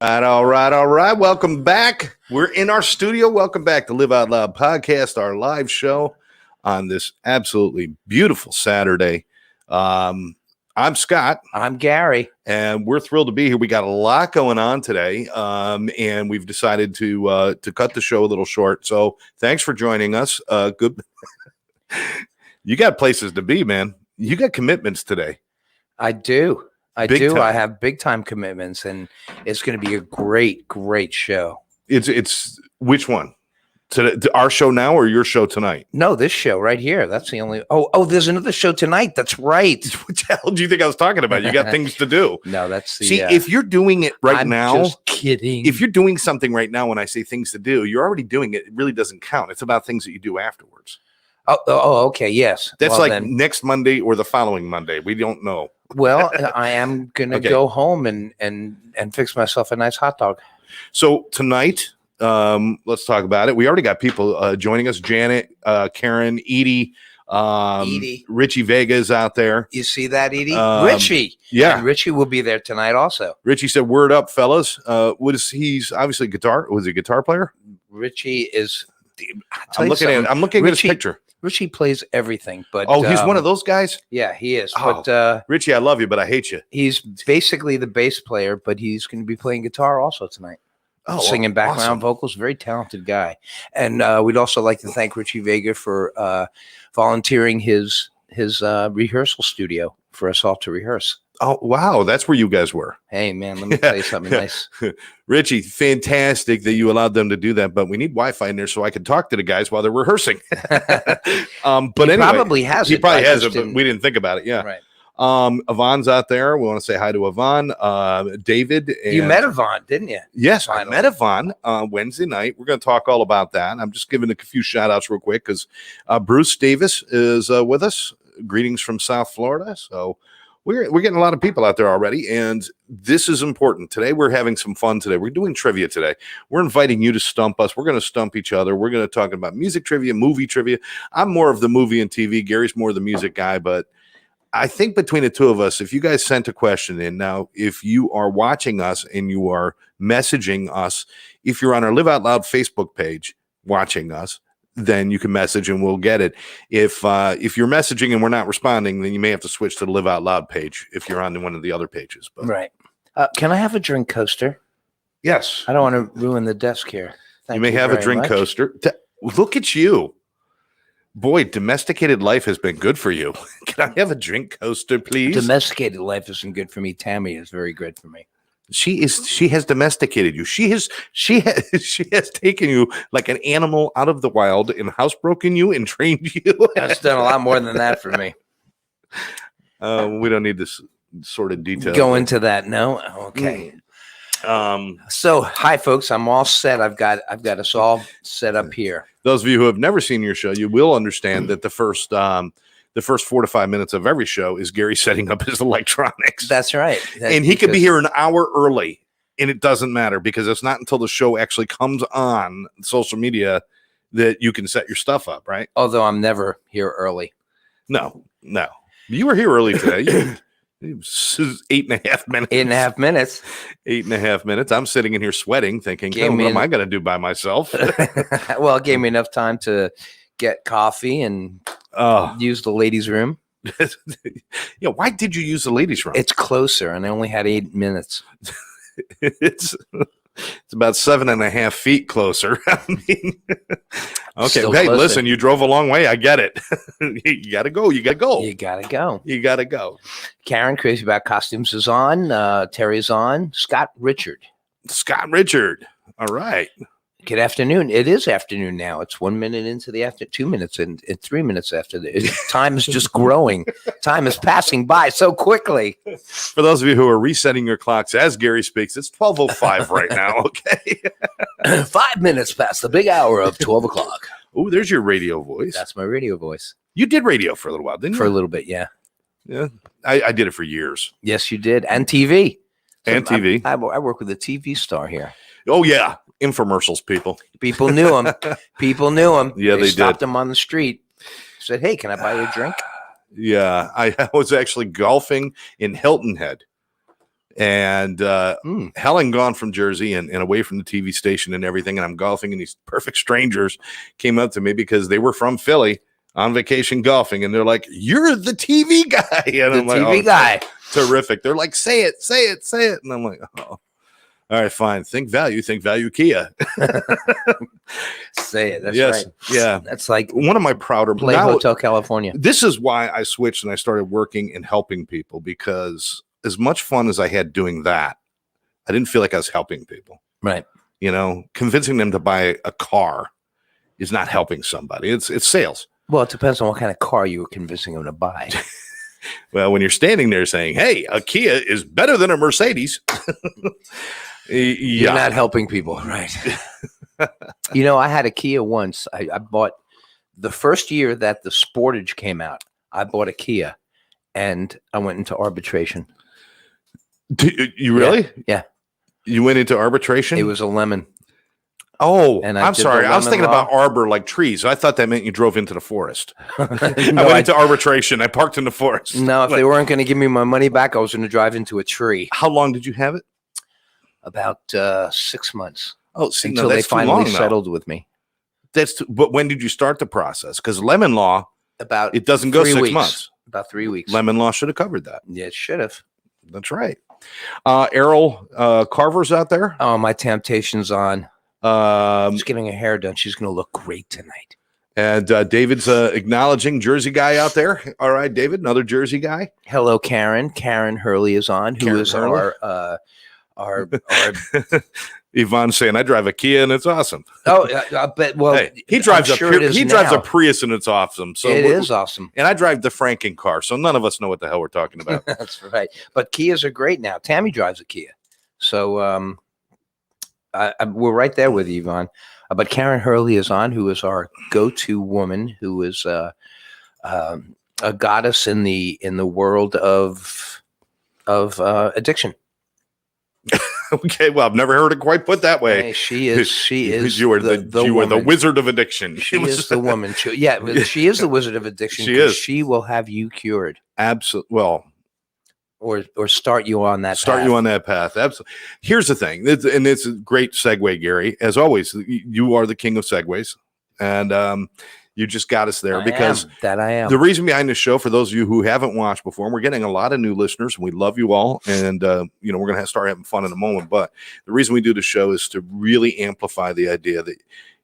All right. Welcome back. We're in our studio. Welcome back to Live Out Loud Podcast, our live show on this absolutely beautiful Saturday. I'm Scott. I'm Gary. And we're thrilled to be here. We got a lot going on today, and we've decided to cut the show a little short. So thanks for joining us. Good. You got places to be, man. You got commitments today. I do. I Big do. time. I have big time commitments, and it's going to be a great show. It's which one? To our show now or your show tonight? No, this show right here. That's the only. There's another show tonight. That's right. What the hell do you think I was talking about? You got things to do. No, that's the. See, if you're doing it right I'm now, just kidding. if you're doing something right now, when I say things to do, you're already doing it. It really doesn't count. It's about things that you do afterwards. Okay, yes. That's well, like next Monday or the following Monday. We don't know. Well, I am gonna Okay. go home and fix myself a nice hot dog. So tonight, let's talk about it. We already got people joining us: Janet, Karen, Edie, Edie. Richie Vega's out there. You see that, Edie? Richie. Yeah, And Richie will be there tonight also. Richie said, "Word up, fellas." He's obviously guitar. Was he a guitar player? Richie is. I'm looking at his picture. Richie plays everything, but He's one of those guys. Yeah, he is. Oh. But Richie, I love you, but I hate you. he's basically the bass player, but he's going to be playing guitar also tonight. Singing background awesome. vocals. Very talented guy. And we'd also like to thank Richie Vega for volunteering his rehearsal studio for us all to rehearse. Oh, wow. That's where you guys were. Hey, man, let me tell you something nice. Richie, fantastic that you allowed them to do that, but we need Wi-Fi in there so I can talk to the guys while they're rehearsing. But He anyway, probably has he it. probably I has just it, but didn't- we didn't think about it. Yeah. Right. Yvonne's out there. We want to say hi to Yvonne. David. You and- met Yvonne, didn't you? Yes, I Finally. met Yvonne Wednesday night. We're going to talk all about that. I'm just giving a few shout outs real quick because Bruce Davis is with us. Greetings from South Florida. So we're getting a lot of people out there already, and this is important. Today we're having some fun today. We're doing trivia today. We're inviting you to stump us. We're going to stump each other. We're going to talk about music trivia, movie trivia. I'm more of the movie and TV. Gary's more of the music guy, but I think between the two of us, if you guys sent a question in now, if you are watching us and you are messaging us, if you're on our Live Out Loud Facebook page watching us, then you can message and we'll get it. If you're messaging and we're not responding, then you may have to switch to the Live Out Loud page if you're on one of the other pages. But Right. Can I have a drink coaster? yes, I don't want to ruin the desk here. you may have a very drink much. coaster. Look at you. Boy, domesticated life has been good for you. Can I have a drink coaster, please? Domesticated life isn't good for me. Tammy is very good for me. She has domesticated you. She has taken you like an animal out of the wild and housebroken you and trained you. That's done a lot more than that for me. We don't need this sort of detail. Go into that. No. Okay. So, hi, folks. I'm all set. I've got us all set up here. Those of you who have never seen your show, you will understand that the first 4 to 5 minutes of every show is Gary setting up his electronics. That's right. And he could be here an hour early, and it doesn't matter because it's not until the show actually comes on social media that you can set your stuff up, right? Although I'm never here early. No. You were here early today. It was 8.5 minutes. 8.5 minutes. 8.5 minutes. I'm sitting in here sweating, thinking, Gave what me am I going to do by myself? Well, it gave me enough time to get coffee and use the ladies' room. Yeah, why did you use the ladies' room? It's closer, and I only had 8 minutes. It's about 7.5 feet closer. I mean, okay. Still Hey, closer. listen, you drove a long way. I get it. You got to go. You got to go. You gotta go. You got to go. Karen, Crazy About Costumes, is on. Terry's on. Scott Richard. Scott Richard. All right. Good afternoon. It is afternoon now. It's 1 minute into the after, 2 minutes, and 3 minutes after. Time is just growing. Time is passing by so quickly. For those of you who are resetting your clocks as Gary speaks, it's 12:05 right now. Okay. 5 minutes past the big hour of 12 o'clock. Oh, there's your radio voice. That's my radio voice. You did radio for a little while, didn't you? For a little bit, yeah. Yeah. I did it for years. Yes, you did. And TV. And TV. I work with a TV star here. Oh, yeah. Infomercials, people. People knew him. People knew him. Yeah, they stopped did. him on the street. Said, "Hey, can I buy you a drink?" Yeah. I was actually golfing in Hilton Head. And Mm. Helen gone from Jersey and away from the TV station and everything. And I'm golfing, and these perfect strangers came up to me because they were from Philly on vacation golfing. And they're like, "You're the TV guy." And The I'm like, TV "Oh, guy. terrific." They're like, "Say it, say it, say it." And I'm like, "Oh, all right, fine. Think value Kia." Say it. That's Yes. right. Yeah. That's like One of my prouder Play now- Hotel California. This is why I switched and I started working and helping people, because as much fun as I had doing that, I didn't feel like I was helping people. Right. You know, convincing them to buy a car is not helping somebody. It's sales. Well, it depends on what kind of car you were convincing them to buy. Well, when you're standing there saying, "Hey, a Kia is better than a Mercedes," You're not helping people, right? You know, I had a Kia once. I bought the first year that the Sportage came out. I bought a Kia, and I went into arbitration. You really? Yeah. You went into arbitration? It was a lemon. Oh, And I I'm did the sorry. I was lemon thinking law. about arbor like trees. I thought that meant you drove into the forest. No, I went into arbitration. I parked in the forest. no, if they weren't going to give me my money back, I was going to drive into a tree. How long did you have it? About 6 months Oh, see, until they finally settled with me. But when did you start the process? Because lemon law, About it doesn't go 3 6 weeks. months. About 3 weeks. Lemon law should have covered that. Yeah, it should have. That's right. Errol Carver's out there. Oh, my temptation's on. Um, She's getting her hair done. She's going to look great tonight. and David's acknowledging Jersey guy out there. All right, David, another Jersey guy. Hello, Karen. Karen Hurley is on, who Karen is Hurley? our Yvonne saying, "I drive a Kia and it's awesome." but well, Hey, he drives I'm sure a it is he drives a now. Prius and it's awesome. So It we're- is awesome. And I drive the Franken car, so none of us know what the hell we're talking about. That's right. But Kias are great now. Tammy drives a Kia, so we're right there with you, Yvonne. But Karen Hurley is on, who is our go-to woman, who is a goddess in the world of addiction. Okay, well, I've never heard it quite put that way. Hey, she is. You are the woman. wizard of addiction. She is the woman. She is the wizard of addiction. She 'cause is. She will have you cured, Absolutely. Well, or start you on that. start path. you on that path. Absolutely. Here's the thing, and it's a great segue, Gary. As always, you are the king of segues, and you just got us there because I am. the reason behind this show, for those of you who haven't watched before, and we're getting a lot of new listeners, and we love you all, and we're going to start having fun in a moment. But the reason we do the show is to really amplify the idea that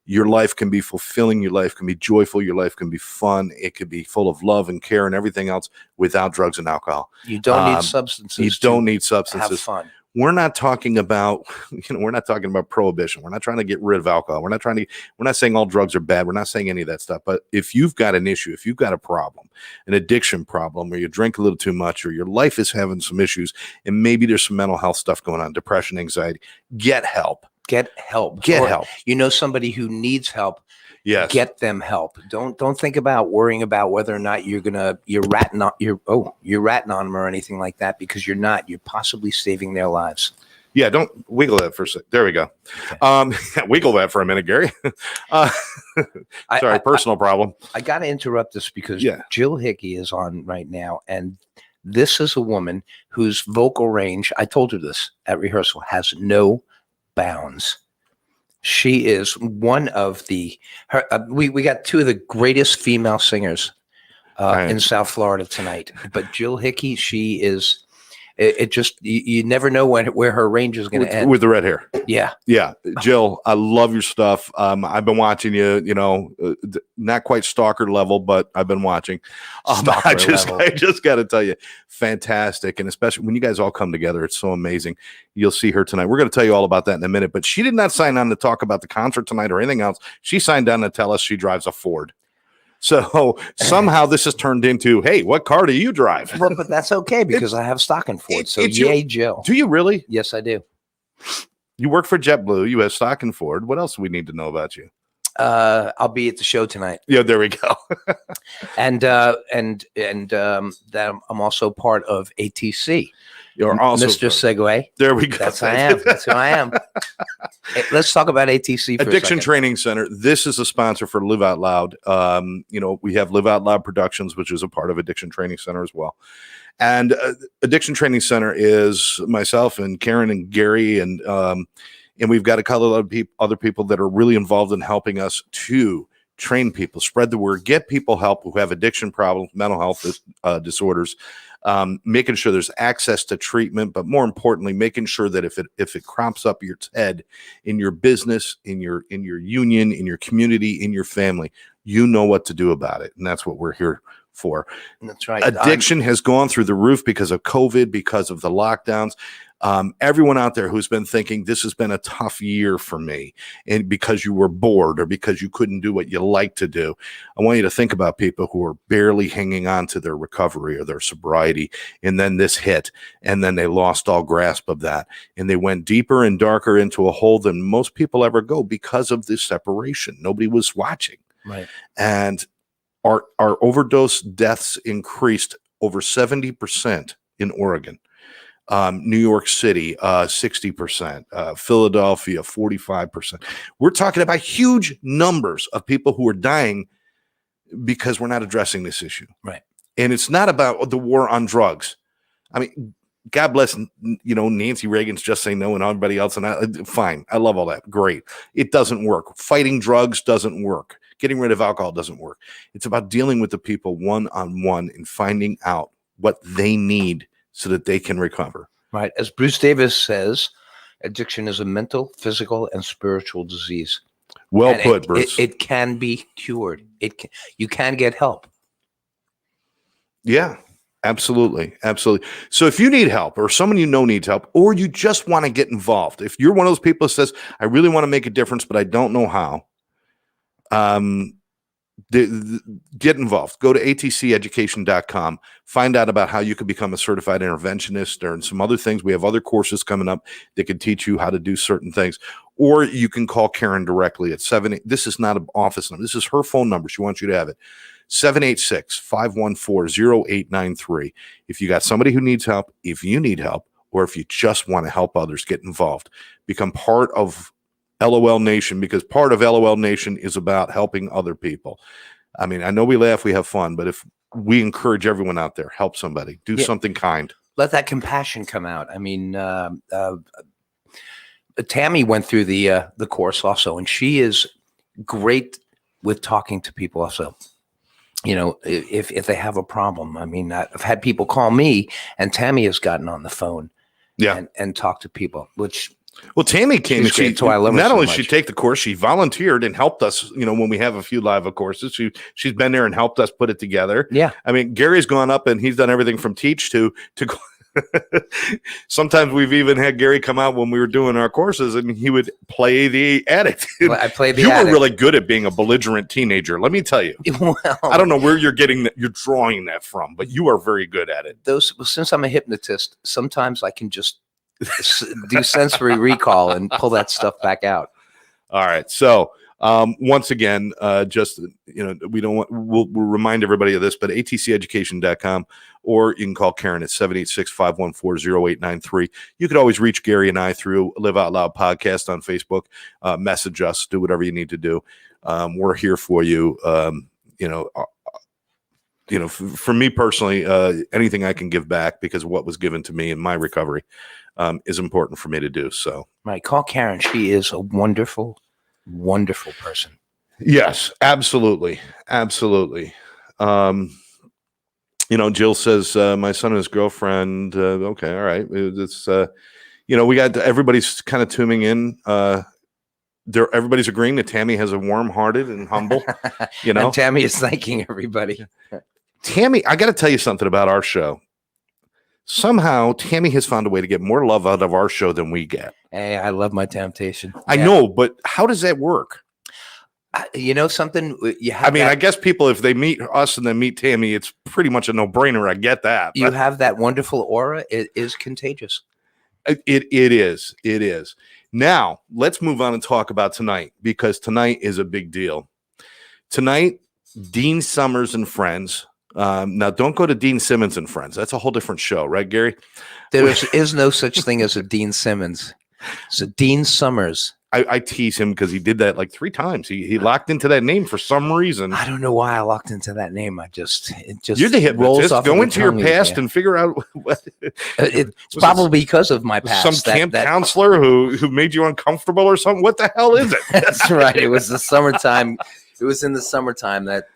your life can be fulfilling, your life can be joyful, your life can be fun, it could be full of love and care and everything else without drugs and alcohol. You don't need Um, substances. You don't need substances. have fun. We're not talking about, we're not talking about prohibition. We're not trying to get rid of alcohol. We're not saying all drugs are bad. We're not saying any of that stuff. But if you've got an issue, if you've got a problem, an addiction problem, or you drink a little too much, or your life is having some issues, and maybe there's some mental health stuff going on, depression, anxiety, get help. Get help. Get Or help. You know somebody who needs help. Yes. Get them help. Don't think about worrying about whether or not you're ratting on them or anything like that, because you're not. You're possibly saving their lives. Yeah, don't wiggle that for a sec. There we go. Wiggle that for a minute, Gary. Sorry, personal problem. I got to interrupt this because Yeah. Jill Hickey is on right now, and this is a woman whose vocal range, I told her this at rehearsal, has no bounds. She is one of we got two of the greatest female singers Right. in South Florida tonight. But Jill Hickey, she is. It just you never know where her range is going to end. With the red hair. Yeah, Yeah, Jill, I love your stuff. I've been watching you, not quite stalker level, but I've been watching. Stalker I just level. got to tell you, fantastic. And especially when you guys all come together, it's so amazing. You'll see her tonight. We're going to tell you all about that in a minute, but she did not sign on to talk about the concert tonight or anything else. She signed on to tell us she drives a Ford. So somehow this has turned into, hey, what car do you drive? well, but that's okay because I have stock in Ford. So it's yay, Jill. Do you really? Yes, I do. You work for JetBlue. You have stock in Ford. What else do we need to know about you? I'll be at the show tonight, Yeah, there we go. and that I'm also part of ATC. You're also Mr. Segway. There we go. That's I am. That's who I am. Hey, let's talk about ATC for a Addiction second. Training Center. This is a sponsor for Live Out Loud. We have Live Out Loud Productions, which is a part of Addiction Training Center as well. And Addiction Training Center is myself and Karen and Gary, and we've got a couple of other people that are really involved in helping us to train people, spread the word, get people help who have addiction problems, mental health disorders, making sure there's access to treatment, but more importantly, making sure that if it crops up your head in your business, in your union, in your community, in your family, you know what to do about it. And that's what we're here for. That's right. Addiction has gone through the roof because of COVID, because of the lockdowns. Everyone out there who's been thinking this has been a tough year for me, and because you were bored or because you couldn't do what you like to do, I want you to think about people who are barely hanging on to their recovery or their sobriety, and then this hit, and then they lost all grasp of that, and they went deeper and darker into a hole than most people ever go because of this separation. Nobody was watching, Right. and our overdose deaths increased over 70% in Oregon. New York City, 60%, Philadelphia, 45%. We're talking about huge numbers of people who are dying because we're not addressing this issue. Right. And it's not about the war on drugs. I mean, God bless, Nancy Reagan's Just Say No and everybody else. And fine. I love all that. Great. It doesn't work. Fighting drugs doesn't work. Getting rid of alcohol doesn't work. It's about dealing with the people one-on-one and finding out what they need so that they can recover. Right. As Bruce Davis says, addiction is a mental, physical, and spiritual disease. Well And put, Bruce. It can be cured. You can get help. Yeah, absolutely. Absolutely. So if you need help or someone you know needs help, or you just want to get involved, if you're one of those people that says, I really want to make a difference, but I don't know how, get involved. Go to atceducation.com. Find out about how you can become a certified interventionist or some other things. We have other courses coming up that can teach you how to do certain things. Or you can call Karen directly at 7. This is not an office number. This is her phone number. She wants you to have it. 786-514-0893. If you got somebody who needs help, if you need help, or if you just want to help others, get involved. Become part of LOL Nation, because part of LOL Nation is about helping other people. I mean, I know we laugh, we have fun, but if we encourage everyone out there, help somebody, do something kind. Let that compassion come out. I mean, Tammy went through the course also, and she is great with talking to people also. If they have a problem. I mean, I've had people call me, and Tammy has gotten on the phone and talked to people, which... Well, Tammy came, and she I love her not so only much. she take the course, she volunteered and helped us, when we have a few live courses. She's been there and helped us put it together. Yeah. I mean, Gary's gone up and he's done everything from teach to sometimes we've even had Gary come out when we were doing our courses and he would play the addict. I played the You addict. were really good at being a belligerent teenager. Let me tell you. Well, I don't know where you're drawing that from, but you are very good at it. Since I'm a hypnotist, sometimes I can just do sensory recall and pull that stuff back out. All right. So once again, we'll remind everybody of this, but atceducation.com, or you can call Karen at 786-514-0893. You could always reach Gary and I through Live Out Loud podcast on Facebook, message us, do whatever you need to do. We're here for you. For me personally, anything I can give back because of what was given to me in my recovery is important for me to do. So, right. Call Karen. She is a wonderful, wonderful person. Yes, absolutely. Absolutely. Jill says, my son and his girlfriend. Okay. All right. It's, we got everybody's kind of tuning in. Everybody's agreeing that Tammy has a warm-hearted and humble, And Tammy is thanking everybody. Tammy, I got to tell you something about our show. Somehow, Tammy has found a way to get more love out of our show than we get. Hey, I love my temptation. I know, but how does that work? Something you have. I guess people, if they meet us and then meet Tammy, it's pretty much a no-brainer. I get that. You have that wonderful aura. It is contagious. It is. It is. Now, let's move on and talk about tonight, because tonight is a big deal. Tonight, Dean Summers and Friends. Now, don't go to Dean Simmons and Friends. That's a whole different show, right, Gary? There is no such thing as a Dean Simmons. It's a Dean Summers I tease him because he did that like 3 times. He locked into that name for some reason. I don't know why I locked into that name. It just You're the rolls hypnotist. off Go of the into your tongue past easier. and figure out what It's was probably because of my past. some camp counselor who made you uncomfortable or something. What the hell is it? That's right. It was the summertime. It was in the summertime that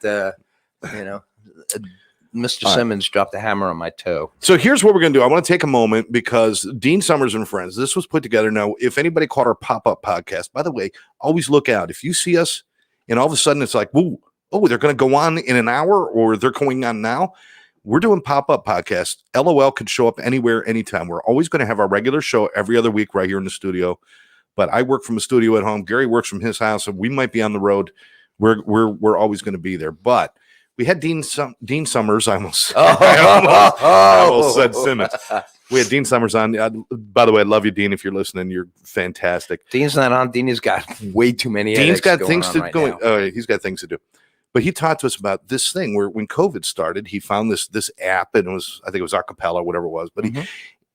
Mr. All right. Simmons dropped a hammer on my toe. So here's what we're going to do. I want to take a moment because Dean Summers and Friends, this was put together. Now, if anybody caught our pop-up podcast, by the way, always look out. If you see us and all of a sudden it's like, whoa, oh, they're going to go on in an hour or they're going on now. We're doing pop-up podcasts. LOL could show up anywhere, anytime. We're always going to have our regular show every other week right here in the studio. But I work from a studio at home. Gary works from his house, and we might be on the road. We're always going to be there. But we had Dean Summers. I almost said Simmons. We had Dean Summers on. By the way, I love you, Dean. If you're listening, you're fantastic. Dean's not on. Dean has got way too many. Dean's got things to right go. now. He's got things to do. But he talked to us about this thing where when COVID started, he found this app, and I think it was acapella, whatever it was. But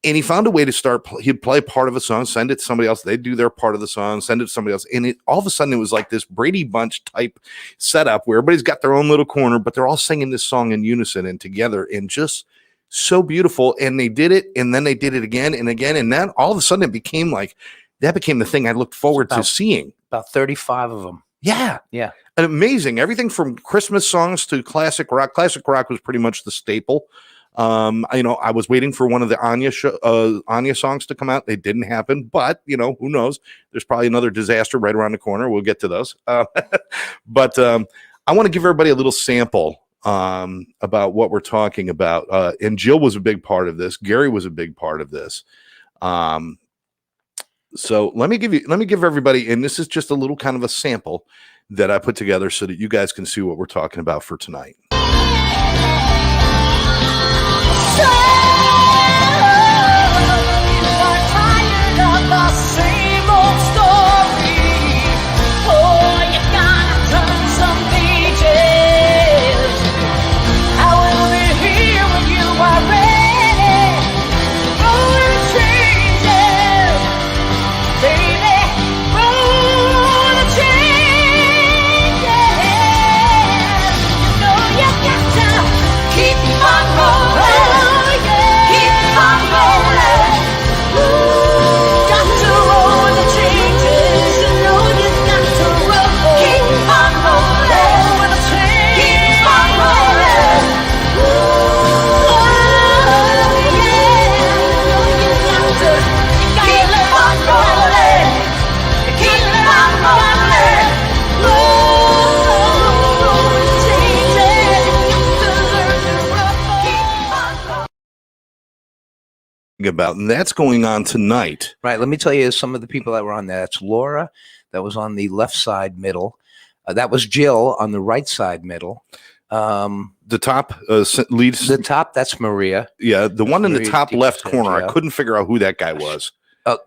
he found a way to start. He'd play part of a song, send it to somebody else. They'd do their part of the song, send it to somebody else. And all of a sudden, it was like this Brady Bunch type setup where everybody's got their own little corner, but they're all singing this song in unison and together, and just so beautiful. And they did it, and then they did it again and again. And then all of a sudden, it became the thing I looked forward to seeing. About 35 of them. Yeah. Yeah. And amazing. Everything from Christmas songs to classic rock. Classic rock was pretty much the staple. I was waiting for one of the Anya songs to come out. They didn't happen, but who knows? There's probably another disaster right around the corner. We'll get to those. But I want to give everybody a little sample about what we're talking about. And Jill was a big part of this. Gary was a big part of this. So let me give everybody, and this is just a little kind of a sample that I put together so that you guys can see what we're talking about for tonight. About, and that's going on tonight. Right. Let me tell you some of the people that were on there. That's Laura, that was on the left side middle. That was Jill on the right side middle. The top leads. The top, that's Maria. Yeah, the one in the Maria top left corner. DiCaprio. I couldn't figure out who that guy was. But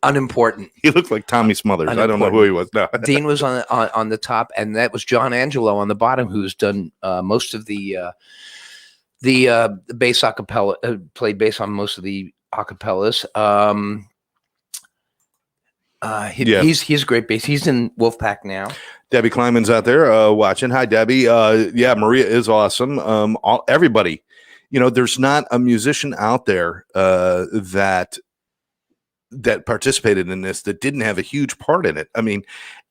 unimportant. He looked like Tommy Smothers. I don't know who he was. No. Dean was on the top, and that was John Angelo on the bottom, who's done most of the bass acapella, played bass on most of the acapellas. He's a great bass. He's in Wolfpack now. Debbie Kleinman's out there watching. Hi, Debbie. Yeah, Maria is awesome. Everybody, there's not a musician out there that participated in this that didn't have a huge part in it. I mean,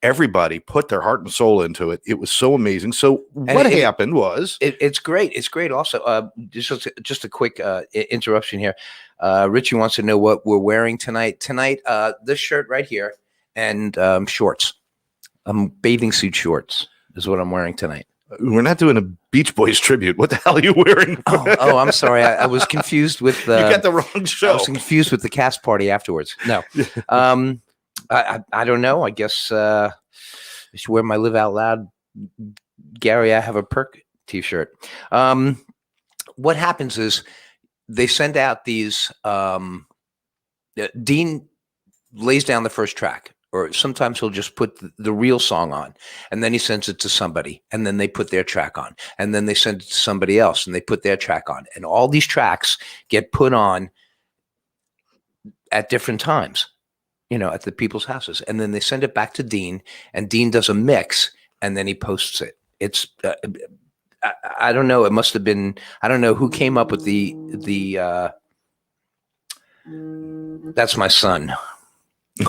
everybody put their heart and soul into it. It was so amazing. So what happened was it's great. It's great. Also, just a quick interruption here. Richie wants to know what we're wearing tonight. Tonight, this shirt right here and shorts. Bathing suit shorts is what I'm wearing tonight. We're not doing a Beach Boys tribute. What the hell are you wearing? Oh, I'm sorry. I was confused with you got the wrong show. I was confused with the cast party afterwards. No, I don't know. I guess I should wear my Live Out Loud, Gary, I Have a Perk t-shirt. What happens is they send out these. Dean lays down the first track. Or sometimes he'll just put the real song on, and then he sends it to somebody, and then they put their track on, and then they send it to somebody else, and they put their track on. And all these tracks get put on at different times. at the people's houses, and then they send it back to Dean, and Dean does a mix, and then he posts it. It's I don't know. It must have been, I don't know who came up with the that's my son,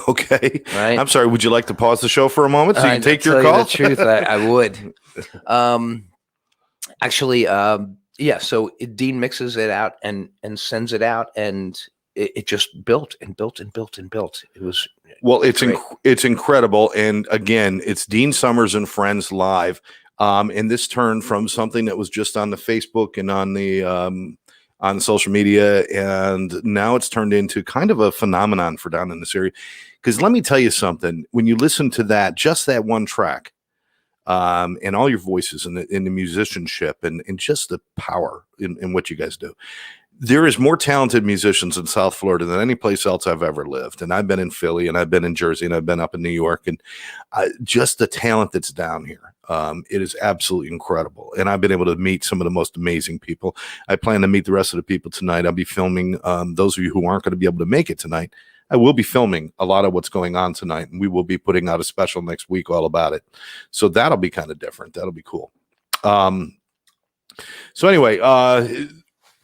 Okay. right? I'm sorry. Would you like to pause the show for a moment so you can take To your tell you call? the truth, I would. Actually, yeah. So Dean mixes it out and sends it out, and it just built and built and built and built. It was Well, it's great. it's incredible, and again, it's Dean Summers and Friends live. And this turned from something that was just on the Facebook and on social media, and now it's turned into kind of a phenomenon for down in this area. Because let me tell you something: when you listen to that, just that one track, and all your voices and the musicianship and just the power in what you guys do. There is more talented musicians in South Florida than any place else I've ever lived. And I've been in Philly and I've been in Jersey and I've been up in New York, and just the talent that's down here. It is absolutely incredible. And I've been able to meet some of the most amazing people. I plan to meet the rest of the people tonight. I'll be filming, those of you who aren't going to be able to make it tonight. I will be filming a lot of what's going on tonight, and we will be putting out a special next week all about it. So that'll be kind of different. That'll be cool. So anyway,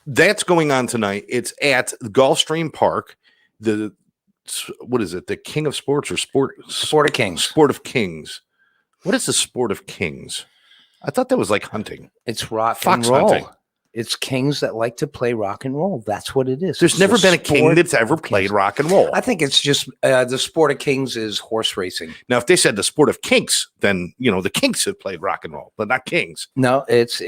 that's going on tonight. It's at Gulfstream Park. What is it? The King of Sports or Sport of Kings. Sport of Kings. What is the Sport of Kings? I thought that was like hunting. It's rock Fox and roll. hunting. It's kings that like to play rock and roll. That's what it is. There's It's never the been a king sport that's ever of played kings. rock and roll. I think it's just the Sport of Kings is horse racing. Now, if they said the Sport of Kinks, then the Kinks have played rock and roll, but not Kings. No, it's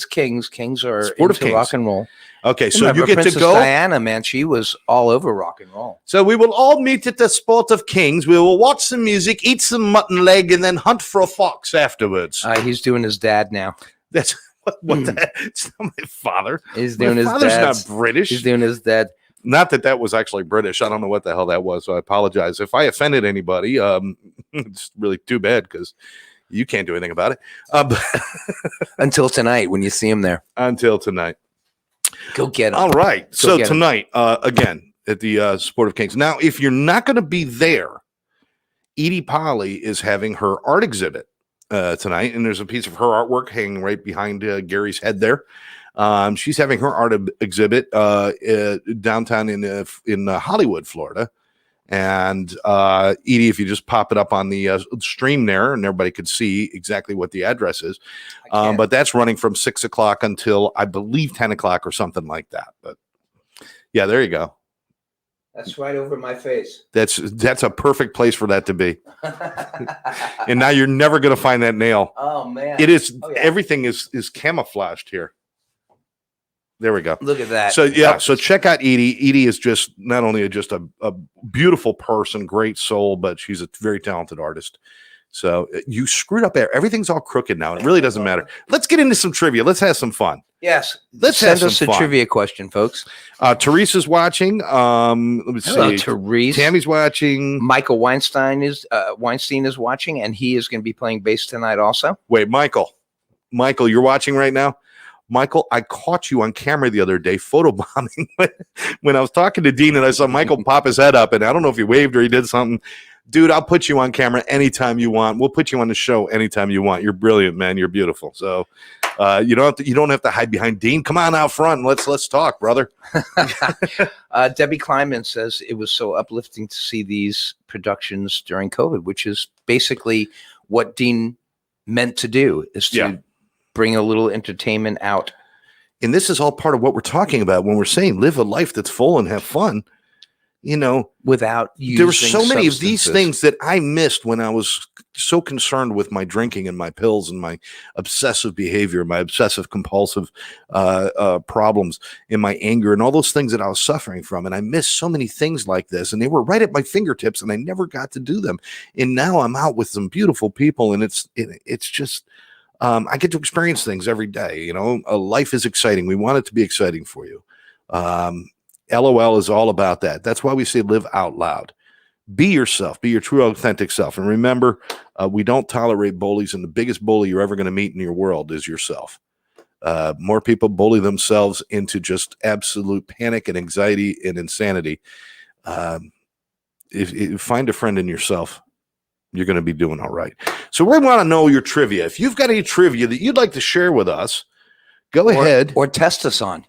kings. Kings are Sport of into Kings. rock and roll. Okay, so Remember, you get Princess to go. Diana, man, she was all over rock and roll. So we will all meet at the Sport of Kings. We will watch some music, eat some mutton leg, and then hunt for a fox afterwards. He's doing his dad now. That's what the It's not my father. He's My doing his father's dad's. not British. He's doing his dad. Not that was actually British. I don't know what the hell that was. So I apologize if I offended anybody. It's really too bad because you can't do anything about it. Until tonight, when you see him there, Until tonight. go get him. All right. So get 'em. tonight, again, at the Sport of Kings. Now, if you're not going to be there, Edie Polly is having her art exhibit tonight, and there's a piece of her artwork hanging right behind Gary's head there. She's having her art exhibit downtown in Hollywood, Florida. And Edie, if you just pop it up on the stream there, and everybody could see exactly what the address is. But that's running from 6 o'clock until I believe 10 o'clock or something like that. But yeah, there you go. That's right over my face. That's a perfect place for that to be. And now you're never going to find that nail. Oh man, It is. Oh, yeah. Everything is camouflaged here. There we go. Look at that. So yeah, so check out Edie. Edie is just not only just a beautiful person, great soul, but she's a very talented artist. So you screwed up there. Everything's all crooked now. It really doesn't matter. Let's get into some trivia. Let's have some fun. Yes. Let's have Send us some a fun. trivia question, folks. Teresa's watching. Let me Hello, see. Therese. Tammy's watching. Michael Weinstein is watching, and he is going to be playing bass tonight also. Wait, Michael, you're watching right now. Michael, I caught you on camera the other day photobombing when I was talking to Dean, and I saw Michael pop his head up, and I don't know if he waved or he did something. Dude, I'll put you on camera anytime you want. We'll put you on the show anytime you want. You're brilliant, man. You're beautiful. So you don't have to hide behind Dean. Come on out front. And let's talk, brother. Debbie Kleinman says it was so uplifting to see these productions during COVID, which is basically what Dean meant to do, is to Yeah. bring a little entertainment out. And this is all part of what we're talking about when we're saying live a life that's full and have fun. Without using There were so many of these substances. things that I missed when I was so concerned with my drinking and my pills and my obsessive behavior, my obsessive compulsive problems and my anger and all those things that I was suffering from. And I missed so many things like this, and they were right at my fingertips, and I never got to do them. And now I'm out with some beautiful people, and it's just I get to experience things every day. Life is exciting. We want it to be exciting for you. LOL is all about that. That's why we say live out loud. Be yourself. Be your true, authentic self. And remember, we don't tolerate bullies, and the biggest bully you're ever going to meet in your world is yourself. More people bully themselves into just absolute panic and anxiety and insanity. if find a friend in yourself, you're going to be doing all right. So we want to know your trivia. If you've got any trivia that you'd like to share with us, go ahead. Or test us on.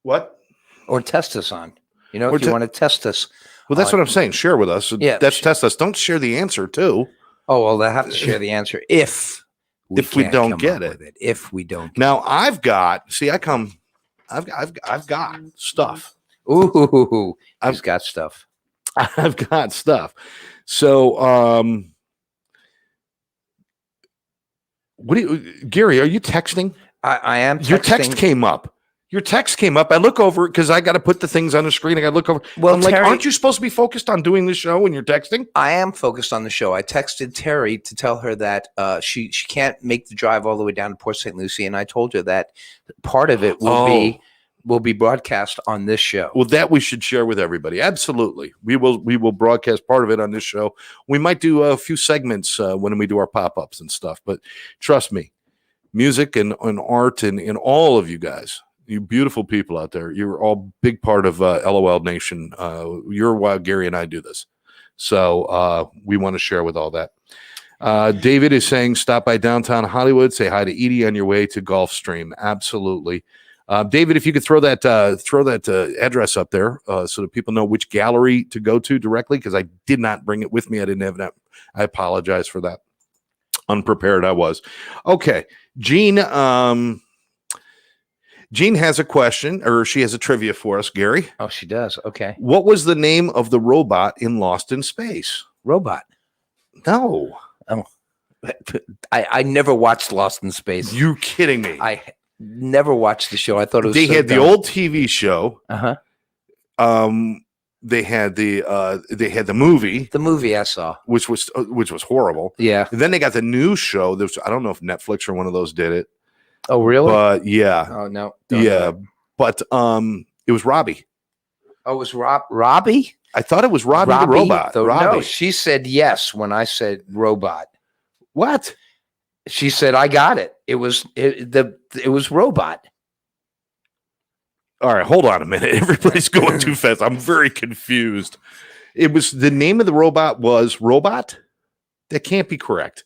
What? Or test us on. You know, Or if you want to test us. Well, that's what I'm saying. Share with us. Yeah. That's test us. Don't share the answer too. Oh, well, they have to share the answer if we can't don't come get up with it. If we don't get Now I've got stuff. Ooh, I've got stuff. I've got stuff. So Gary, are you texting? I am texting. Your text came up. Your text came up. I look over because I got to put the things on the screen. I got to look over. Well, I'm like, Terry, aren't you supposed to be focused on doing the show when you're texting? I am focused on the show. I texted Terry to tell her that she can't make the drive all the way down to Port St. Lucie, and I told her that part of it will be broadcast on this show. Well, that we should share with everybody. Absolutely. We will broadcast part of it on this show. We might do a few segments when we do our pop-ups and stuff, but trust me, music and art and all of you guys, you beautiful people out there, you're all big part of LOL Nation. You're why Gary and I do this. So we want to share with all that. David is saying, stop by downtown Hollywood, say hi to Edie on your way to Gulfstream. Absolutely. David, if you could throw that address up there so that people know which gallery to go to directly, because I did not bring it with me. I didn't have that. I apologize for that. Unprepared I was. Okay. Jean has a question, or she has a trivia for us, Gary. Oh, she does. Okay. What was the name of the robot in Lost in Space? Robot. No. Oh. I never watched Lost in Space. You kidding me? I never watched the show. I thought it was They so had the dumb. old TV show. Uh-huh. They had the movie. The movie I saw. Which was horrible. Yeah. And then they got the new show. I don't know if Netflix or one of those did it. Oh, really? But yeah. Oh, no. Yeah. But it was Robbie. Oh, it was Robbie? I thought it was Robbie the robot. Robbie. No, she said yes when I said robot. What? She said I got it. It was robot. All right, hold on a minute. Everybody's going too fast. I'm very confused. It was the name of the robot was Robot? That can't be correct.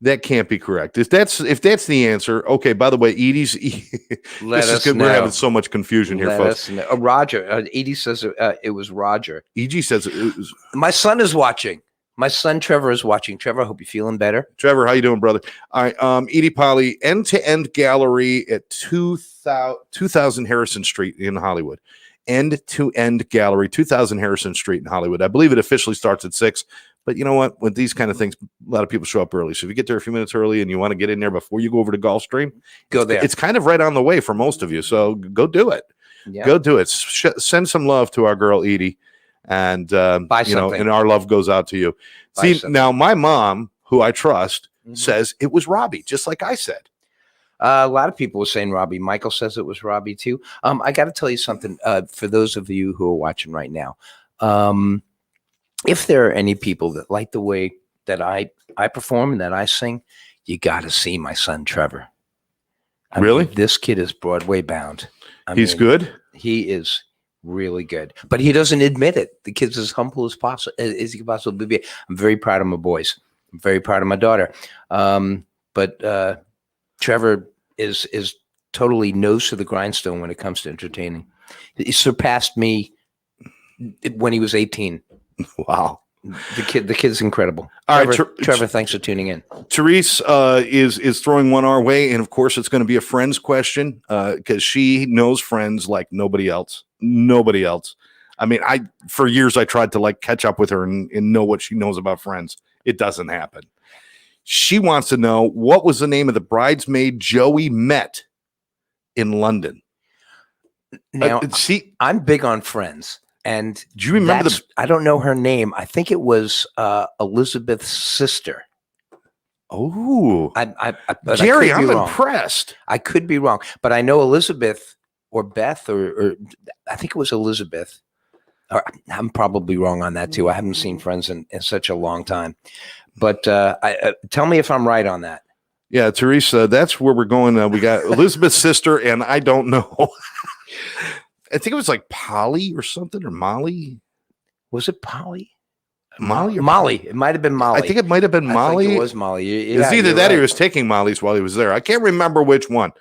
That can't be correct. If that's the answer, okay. By the way, Edie's. Let us know. We're having so much confusion here, Let folks. us know. Roger. Edie says it was Roger. EG says it was. My son is watching. My son Trevor is watching. Trevor, I hope you're feeling better. Trevor, how you doing, brother? All right, Edie Polly, end-to-end gallery at 2000 Harrison Street in Hollywood. End-to-end gallery, 2000 Harrison Street in Hollywood. I believe it officially starts at 6. But you know what? With these kind of things, a lot of people show up early. So if you get there a few minutes early and you want to get in there before you go over to Gulfstream, go there. It's kind of right on the way for most of you. So go do it. Yeah. Go do it. Send some love to our girl Edie, and and our love goes out to you. See, now my mom, who I trust, says it was Robbie, just like I said. A lot of people were saying Robbie. Michael says it was Robbie too. I got to tell you something for those of you who are watching right now. If there are any people that like the way that I perform and that I sing, you got to see my son, Trevor. Really? This kid is Broadway bound. He's good. He is really good, but he doesn't admit it. The kid's as humble as possible, as he can possibly be. I'm very proud of my boys. I'm very proud of my daughter. But Trevor is totally nose to the grindstone when it comes to entertaining. He surpassed me when he was 18. Wow. The kid's incredible. All Trevor, right, Trevor, thanks for tuning in. Therese is throwing one our way, and of course it's going to be a Friends question because she knows Friends like nobody else. Nobody else. I mean, for years I tried to catch up with her and know what she knows about Friends. It doesn't happen. She wants to know what was the name of the bridesmaid Joey met in London. Now, I'm big on Friends. And do you remember I don't know her name. I think it was Elizabeth's sister. Oh, Gary, I'm impressed. I could be wrong, but I know Elizabeth or Beth, or I think it was Elizabeth. Or I'm probably wrong on that too. I haven't seen Friends in such a long time. But tell me if I'm right on that. Yeah, Teresa, that's where we're going. We got Elizabeth's sister, and I don't know. I think it was like Polly or something, or Molly. Was it Polly? Molly or Molly. It might have been Molly. I think it might have been I Molly. think it was Molly. It's either that or he was taking Molly's while he was there. I can't remember which one.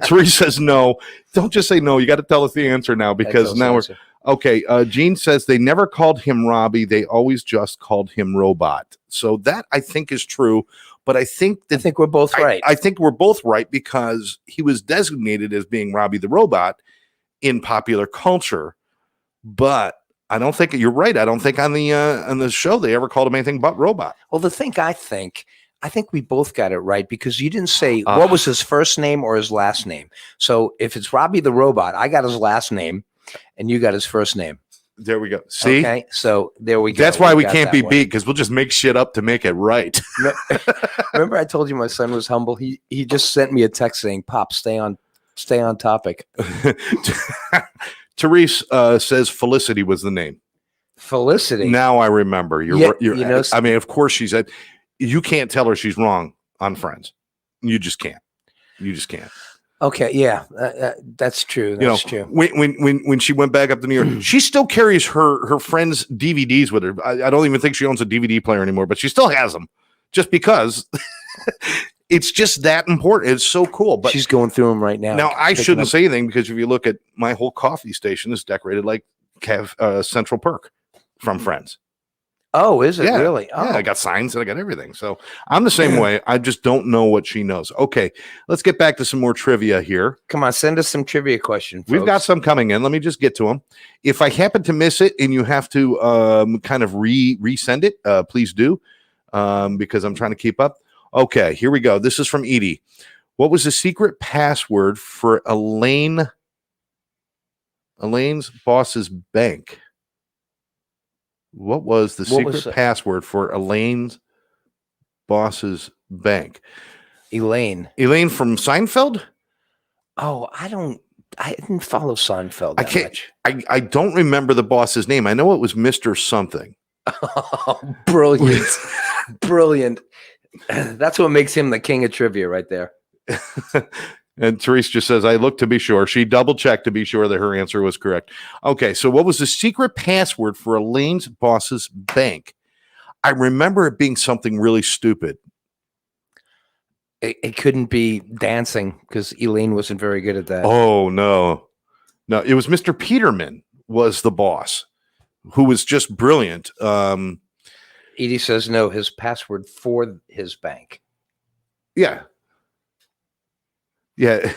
Teresa says no. Don't just say no. You got to tell us the answer now, because now we're okay. Gene says they never called him Robbie. They always just called him Robot. So that I think is true. But I think I think we're both right. I think we're both right, because he was designated as being Robbie the Robot in popular culture. But I don't think you're right. I don't think on the show they ever called him anything but Robot. Well, I think we both got it right, because you didn't say what was his first name or his last name. So if it's Robbie the Robot, I got his last name and you got his first name. There we go. See? Okay, so there we go. That's why we can't be beat, because we'll just make shit up to make it right. Remember I told you my son was humble? He just sent me a text saying, "Pop, stay on topic." Therese says Felicity was the name. Felicity. Now I remember. You're you know, I mean, of course she said, you can't tell her she's wrong on Friends. You just can't. You just can't. Okay, yeah, that's true. That's true. When she went back up to New York, she still carries her friends' DVDs with her. I don't even think she owns a DVD player anymore, but she still has them, just because it's just that important. It's so cool. But she's going through them right now. Now I shouldn't say anything, because if you look at my whole coffee station is decorated like Central Perk from Friends. Oh, is it really? Oh. Yeah, I got signs and I got everything. So I'm the same way. I just don't know what she knows. Okay, let's get back to some more trivia here. Come on, send us some trivia questions. We've got some coming in. Let me just get to them. If I happen to miss it and you have to kind of resend it, please do, because I'm trying to keep up. Okay, here we go. This is from Edie. What was the secret password for Elaine's boss's bank? What was the secret password for Elaine's boss's bank? Elaine from Seinfeld? Oh, I didn't follow Seinfeld that much. I don't remember the boss's name. I know it was Mr. Something. Oh, brilliant. Brilliant. That's what makes him the king of trivia right there. And Therese just says, I looked to be sure. She double-checked to be sure that her answer was correct. Okay, so what was the secret password for Elaine's boss's bank? I remember it being something really stupid. It couldn't be dancing, because Elaine wasn't very good at that. Oh, no. No, it was Mr. Peterman was the boss, who was just brilliant. Edie says no, his password for his bank. Yeah. Yeah.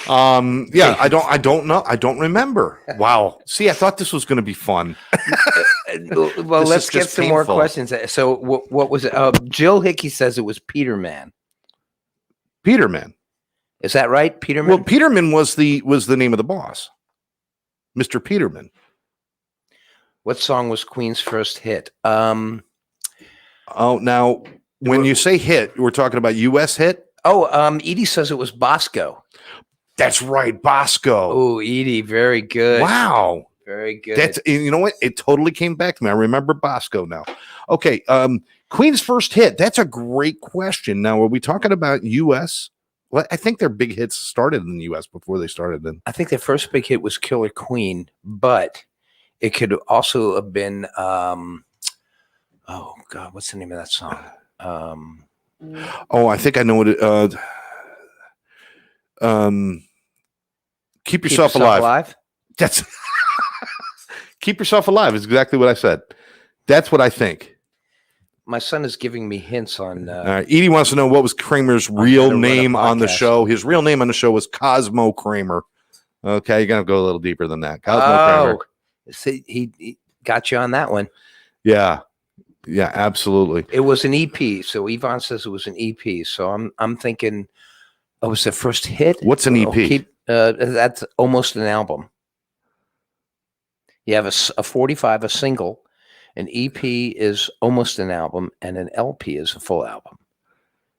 I don't know. I don't remember. Wow. See, I thought this was going to be fun. Well, let's get some more questions. So what was it? Jill Hickey says it was Peterman. Peterman. Is that right? Peterman? Well, Peterman was the name of the boss. Mr. Peterman. What song was Queen's first hit? Now when you say hit, we're talking about US hit? Edie says it was Bosco. That's right, Bosco. Oh, Edie, very good. Wow. Very good. That's, you know what? It totally came back to me. I remember Bosco now. Okay, Queen's first hit. That's a great question. Now, are we talking about US? Well, I think their big hits started in the US before they started in. I think their first big hit was Killer Queen, but it could also have been oh God, what's the name of that song? I think I know what it Keep Yourself Alive. That's Keep Yourself Alive is exactly what I said. That's what I think. My son is giving me hints on. Edie wants to know what was Kramer's real name on the show. His real name on the show was Cosmo Kramer. Okay, you're gonna go a little deeper than that. Cosmo Kramer. See, he got you on that one. Yeah, absolutely. It was an EP. So Yvonne says it was an EP. So I'm thinking, it was the first hit. What's an EP? That's almost an album. You have a 45, a single. An EP is almost an album, and an LP is a full album.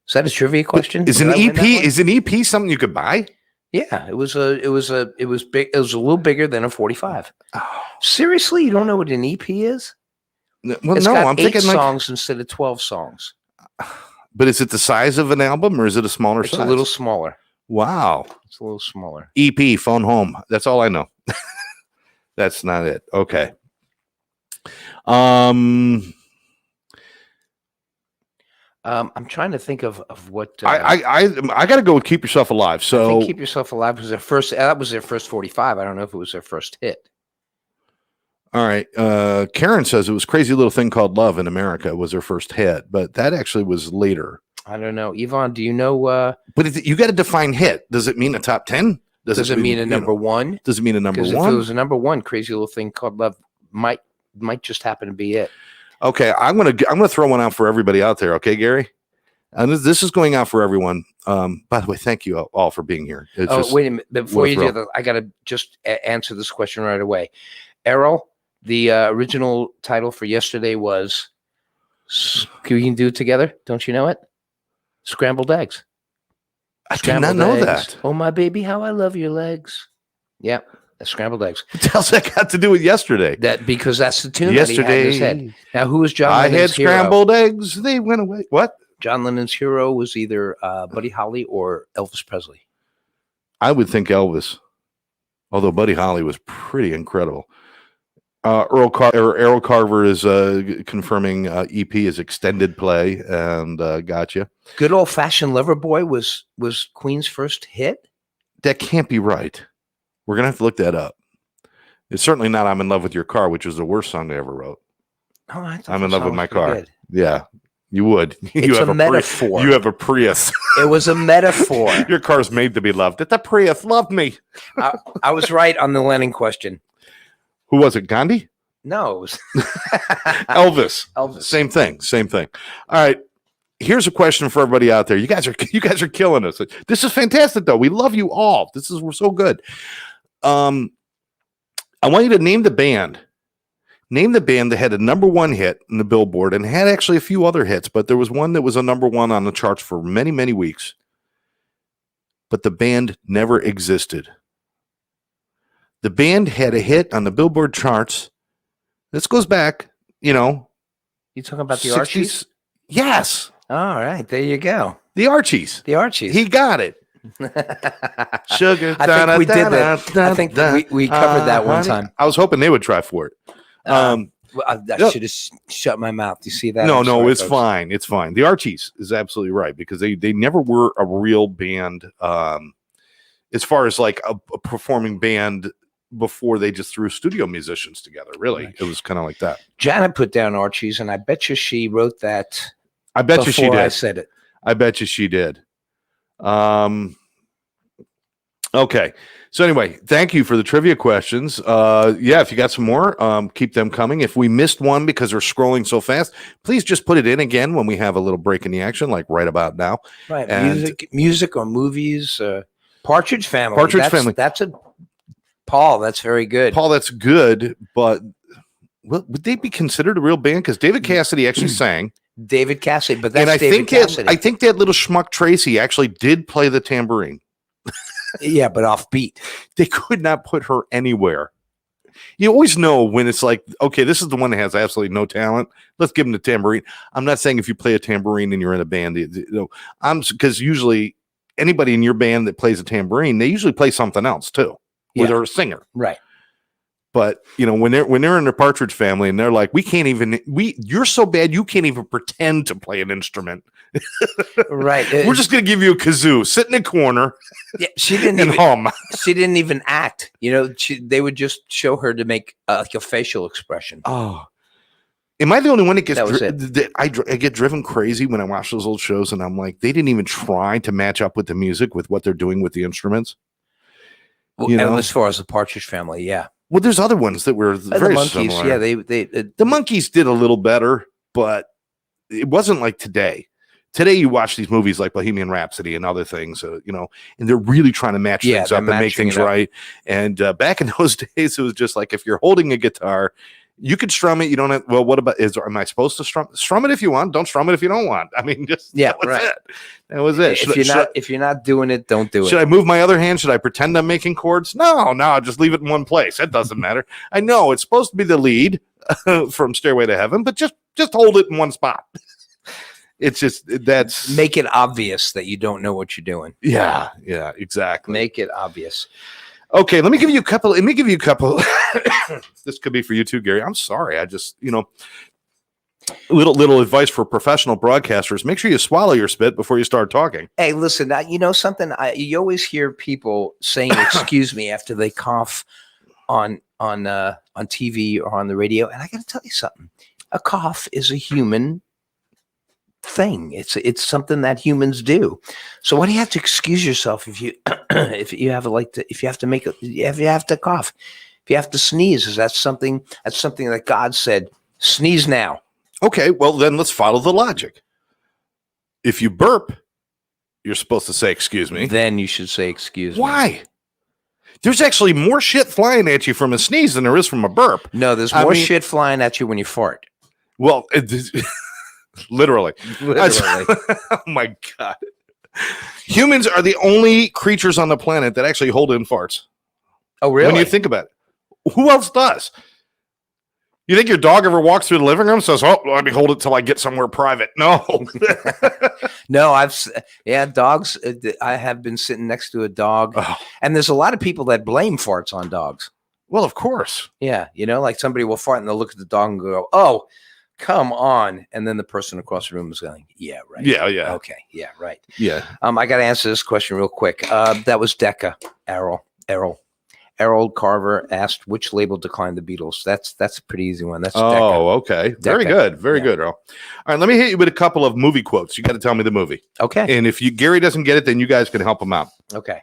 Is that a trivia question? Is an EP something you could buy? Yeah, it was big. It was a little bigger than a 45. Oh. Seriously, you don't know what an EP is? Well, I'm thinking songs instead of 12 songs. But is it the size of an album, or is it a smaller size? It's a little smaller. Wow. It's a little smaller. EP, phone home. That's all I know. That's not it. Okay. I'm trying to think of what I got to go with Keep Yourself Alive. I So think Keep Yourself Alive was their first. That was their first 45. I don't know if it was their first hit. all right. Karen says it was Crazy Little Thing Called Love in America was her first hit, but that actually was later. I don't know. Yvonne, do you know? But you got to define hit. Does it mean a top 10? Does it mean a number one? Does it mean a number Because if one? it was a number one, Crazy Little Thing Called Love might just happen to be it. Okay, I'm gonna throw one out for everybody out there. Okay, Gary, and this is going out for everyone. By the way, thank you all for being here. It's just, Wait a minute! Before what a you thrill. do that, I gotta just answer this question right away. Errol, the original title for yesterday was "We Can Do It Together." Don't you know it? Scrambled eggs. I did not know that. Oh my baby, how I love your legs. Yep, scrambled eggs. What the hell's that got to do with yesterday? That because that's the tune that he had in his head. Yesterday, Now, who was John I Lennon's had hero? scrambled eggs. They went away. What? John Lennon's hero was either Buddy Holly or Elvis Presley. I would think Elvis, although Buddy Holly was pretty incredible. Errol Carver is confirming EP is extended play, and gotcha. Good old fashioned Lover Boy was Queen's first hit. That can't be right. We're gonna have to look that up. It's certainly not "I'm in Love with Your Car," which was the worst song I ever wrote. Oh, I thought I'm in that love with song my was pretty car. good. Yeah, you would. It's have a metaphor. You have a Prius. It was a metaphor. Your car's made to be loved. It's a Prius. Love me. I was right on the Lennon question. Who was it? Gandhi? No, it was Elvis. Elvis. Same thing. All right. Here's a question for everybody out there. You guys are killing us. This is fantastic, though. We love you all. We're so good. I want you to name the band. Name the band that had a number one hit in the Billboard and had actually a few other hits, but there was one that was a number one on the charts for many, many weeks. But the band never existed. The band had a hit on the Billboard charts. This goes back, You talking about the 60s. Archies? Yes, All right, there you go. the Archies. The Archies. He got it. Sugar. I think we did that. I think we covered that one time. I was hoping they would try for it. Well, I no. should have shut my mouth. You see that? No, I'm sorry, it's folks. fine. It's fine. The Archies is absolutely right because they never were a real band as far as like a performing band before they just threw studio musicians together. Really, Right. it was kind of like that. Janet put down Archies, and I bet you she wrote that I bet you she before I did. said it. I bet you she did. Okay. So anyway, thank you for the trivia questions. Yeah, if you got some more, keep them coming. If we missed one because we're scrolling so fast, please just put it in again when we have a little break in the action, like right about now. Right, And- music or movies. Partridge Family. Partridge Family. That's a Paul. That's very good. Paul, that's good, but would they be considered a real band? Because David Cassidy actually sang, David Cassidy, but and that's David Cassidy. I think that little schmuck Tracy actually did play the tambourine. Yeah, but off beat. They could not put her anywhere. You always know when it's like, okay, this is the one that has absolutely no talent. Let's give him the tambourine. I'm not saying if you play a tambourine and you're in a band, because usually anybody in your band that plays a tambourine, they usually play something else too, where Yeah. they're a singer. Right. But when they're in the Partridge Family and they're like, you're so bad you can't even pretend to play an instrument. Right. We're just gonna give you a kazoo, sit in the corner Yeah, she didn't and even. hum. She didn't even act. They would just show her to make like a facial expression. Oh, am I the only one that gets? That was I get driven crazy when I watch those old shows, and I'm like, they didn't even try to match up with the music with what they're doing with the instruments. Well, You and know? as far as the Partridge Family, yeah, Well, there's other ones that were the very Monkees, similar. yeah, they The Monkees did a little better, but it wasn't like today. Today, you watch these movies like Bohemian Rhapsody and other things, and they're really trying to match Yeah, things they're up and make matching things it up. right. And back in those days, it was just like if you're holding a guitar, you could strum it. You don't have. Well, what about? Am I supposed to strum it if you want? Don't strum it if you don't want. I mean, just Yeah, that was right. it. That was it. if you're not doing it, don't do it. Should I move my other hand? Should I pretend I'm making chords? No, just leave it in one place. It doesn't matter. I know it's supposed to be the lead from Stairway to Heaven, but just hold it in one spot. It's just that's Make it obvious that you don't know what you're doing. yeah, exactly. Make it obvious. Okay, let me give you a couple. This could be for you too, Gary. I'm sorry. I just, little advice for professional broadcasters. Make sure you swallow your spit before you start talking. Hey, listen, you know something? You always hear people saying "excuse me" after they cough on TV or on the radio, and I got to tell you something. A cough is a human thing. It's something that humans do. So why do you have to excuse yourself if you if you have to cough, if you have to sneeze? Is that something that God said? Sneeze now. Okay, well then let's follow the logic. If you burp, you're supposed to say "excuse me." Then you should say "excuse me." Why? There's actually more shit flying at you from a sneeze than there is from a burp. No, there's more shit flying at you when you fart. Well, literally. Literally. Oh my God. Humans are the only creatures on the planet that actually hold in farts. Oh, really? When you think about it, who else does? You think your dog ever walks through the living room and says, "Oh, let me hold it till I get somewhere private"? No. No, dogs. I have been sitting next to a dog, and there's a lot of people that blame farts on dogs. Well, of course. Yeah, like somebody will fart and they'll look at the dog and go, "Oh, come on," and then the person across the room is going, "Yeah, right. Yeah. Okay, yeah, right." Yeah. I got to answer this question real quick. That was Decca. Errol Carver asked which label declined the Beatles. That's a pretty easy one. That's Decca. Okay. Very good. Very good, Earl. All right, let me hit you with a couple of movie quotes. You got to tell me the movie. Okay. And if Gary doesn't get it, then you guys can help him out. Okay.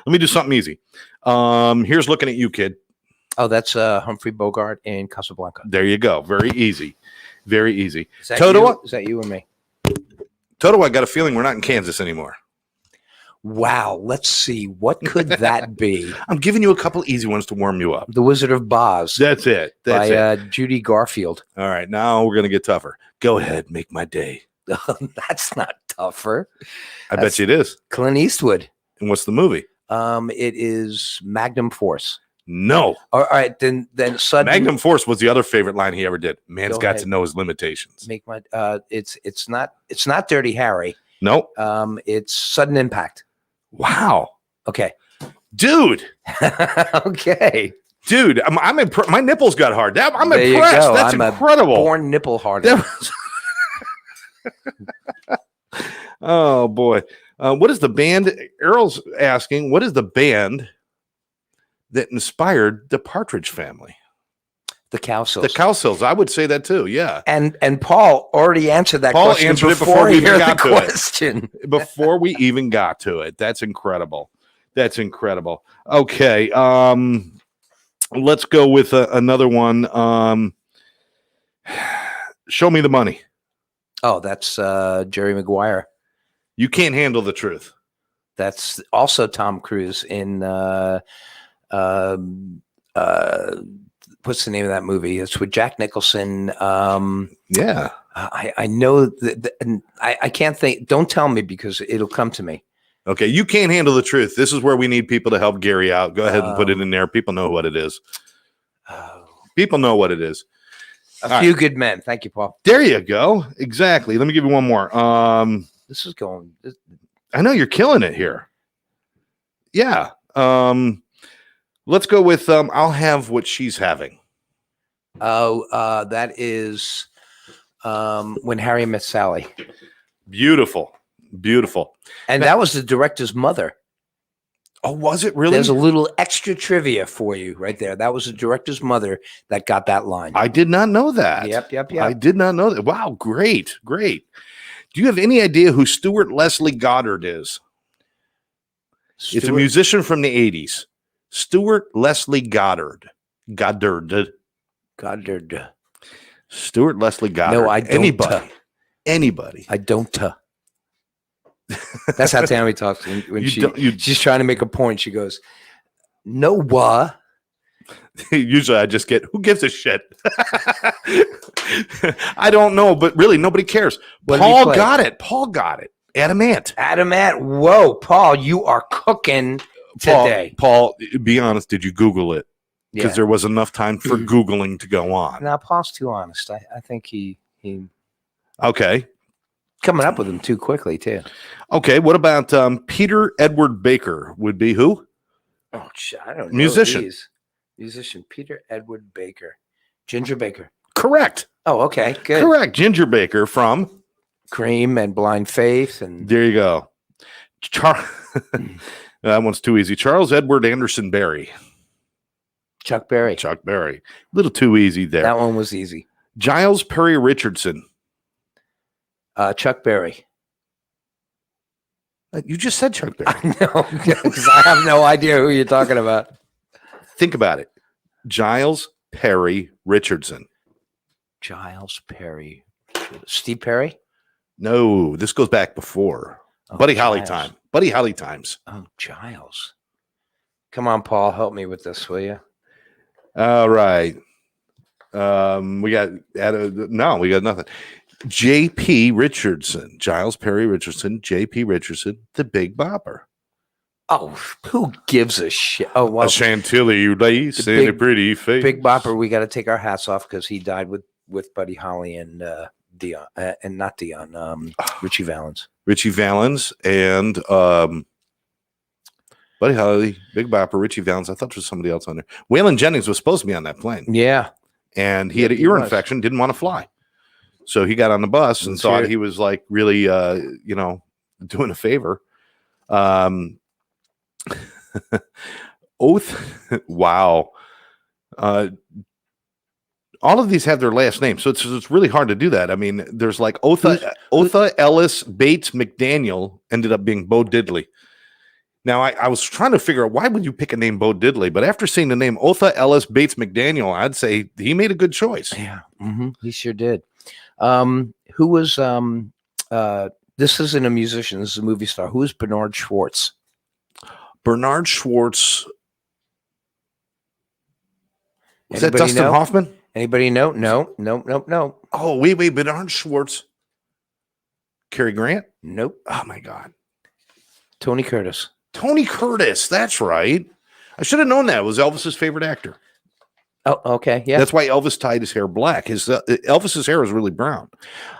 Let me do something easy. Here's looking at you, kid. Oh, that's Humphrey Bogart in Casablanca. There you go. Very easy. Very easy. Is that Toto, is that you or me? Toto, I got a feeling we're not in Kansas anymore. Wow. Let's see. What could that be? I'm giving you a couple easy ones to warm you up. The Wizard of Oz. That's it. That's by Judy Garfield. All right. Now we're going to get tougher. Go ahead. Make my day. That's not tougher. I bet you it is. Clint Eastwood. And what's the movie? It is Magnum Force. No. All right. Then suddenly. Magnum Force was the other favorite line he ever did. Man's Go got ahead. to know his limitations. It's not Dirty Harry. Nope. It's Sudden Impact. Wow. Okay. Dude. Okay. Dude, I'm my nipples got hard. I'm There you impressed. go. That's I'm incredible. Born nipple hard. Oh boy. What is the band? Errol's asking, what is the band that inspired the Partridge Family? The Cowsills. The Cowsills. I would say that too. Yeah. And Paul already answered that Paul question answered it before we he even heard got the to it. question. Before we even got to it. That's incredible. That's incredible. Okay. Let's go with another one. Show me the money. Oh, that's Jerry Maguire. You can't handle the truth. That's also Tom Cruise in what's the name of that movie? It's with Jack Nicholson. Yeah. I know that I can't think. Don't tell me because it'll come to me. Okay. You can't handle the truth. This is where we need people to help Gary out. Go ahead and put it in there. People know what it is. People know what it is. A Few Good Men. Thank you, Paul. There you go. Exactly. Let me give you one more. This is going. I know you're killing it here. Yeah. Let's go with I'll have what she's having. Oh, that is When Harry Met Sally. Beautiful. Beautiful. And that was the director's mother. Oh, was it really? There's a little extra trivia for you right there. That was the director's mother that got that line. I did not know that. Yep. I did not know that. Wow, great. Do you have any idea who Stuart Leslie Goddard is? It's a musician from the 80s. Stuart Leslie Goddard. Goddard. Stuart Leslie Goddard. No, I don't. Anybody. I don't. That's how Tammy talks when she's trying to make a point. She goes, "No, what?" Usually I just get, who gives a shit? I don't know, but really nobody cares. Paul got it. Adamant. Whoa, Paul, you are cooking today. Paul, be honest. Did you Google it? Because Yeah. there was enough time for Googling to go on. Now, Paul's too honest. I think he. Okay. Coming up with them too quickly, too. Okay, what about Peter Edward Baker? Would be who? Oh, I don't know. Musician. Musician Peter Edward Baker. Ginger Baker. Correct. Oh, okay. Good. Correct. Ginger Baker from. Cream and Blind Faith. And There you go. That one's too easy. Charles Edward Anderson Barry. Chuck Berry. Chuck Berry. A little too easy there. That one was easy. Giles Perry Richardson. Chuck Berry. You just said Chuck Berry. I know, because I have no idea who you're talking about. Think about it. Giles Perry Richardson. Giles Perry. Steve Perry? No, this goes back before. Oh, Buddy Holly Giles. time. Buddy Holly times. Oh, Giles. Come on, Paul. Help me with this, will you? All right. We got no, we got nothing. J.P. Richardson, Giles Perry Richardson, J.P. Richardson, the Big Bopper. Oh, who gives a shit? Oh, A well, Chantilly lace and a big- pretty face. Big Bopper, we got to take our hats off because he died with Buddy Holly and Dion, and not Dion, Richie Valens. Richie Valens and Buddy Holly, Big Bopper, Richie Valens. I thought there was somebody else on there. Waylon Jennings was supposed to be on that plane, Yeah. and he Yeah, had an he ear was. infection, didn't want to fly. So he got on the bus and Let's thought hear it. he was like really, doing a favor. Oath. Wow. All of these have their last name, so it's really hard to do that. I mean, there's like Otha Ellis Bates McDaniel ended up being Bo Diddley. Now, I was trying to figure out why would you pick a name Bo Diddley, but after seeing the name Otha Ellis Bates McDaniel, I'd say he made a good choice. Yeah. He sure did. Who was this isn't a musician, this is a movie star. Who is Bernard Schwartz? Bernard Schwartz. Was that Anybody Dustin know? Hoffman? Anybody know? No. Oh, wait, Bernard Schwartz. Cary Grant? Nope. Oh my God. Tony Curtis. Tony Curtis. That's right. I should have known that. It was Elvis's favorite actor. Oh, okay. Yeah. That's why Elvis dyed his hair black. Elvis's hair was really brown,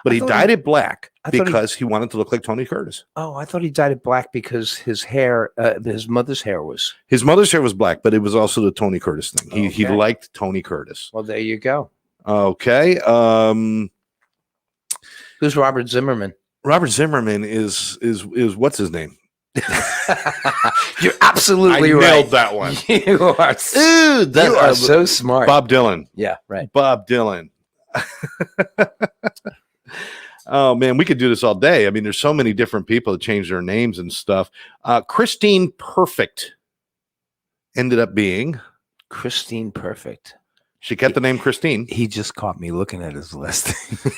but I he thought dyed it black I thought he- because he wanted to look like Tony Curtis. Oh, I thought he dyed it black because his hair, his mother's hair was. His mother's hair was black, but it was also the Tony Curtis thing. He Okay. liked Tony Curtis. Well, there you go. Okay. Who's Robert Zimmerman? Robert Zimmerman is what's his name? You're absolutely I right. nailed that one. You are, Ooh, you are so smart. Bob Dylan. Yeah, right. Bob Dylan. Oh man, we could do this all day. I mean, there's so many different people that change their names and stuff. Christine Perfect ended up being. Christine Perfect. She kept the name Christine. He just caught me looking at his list.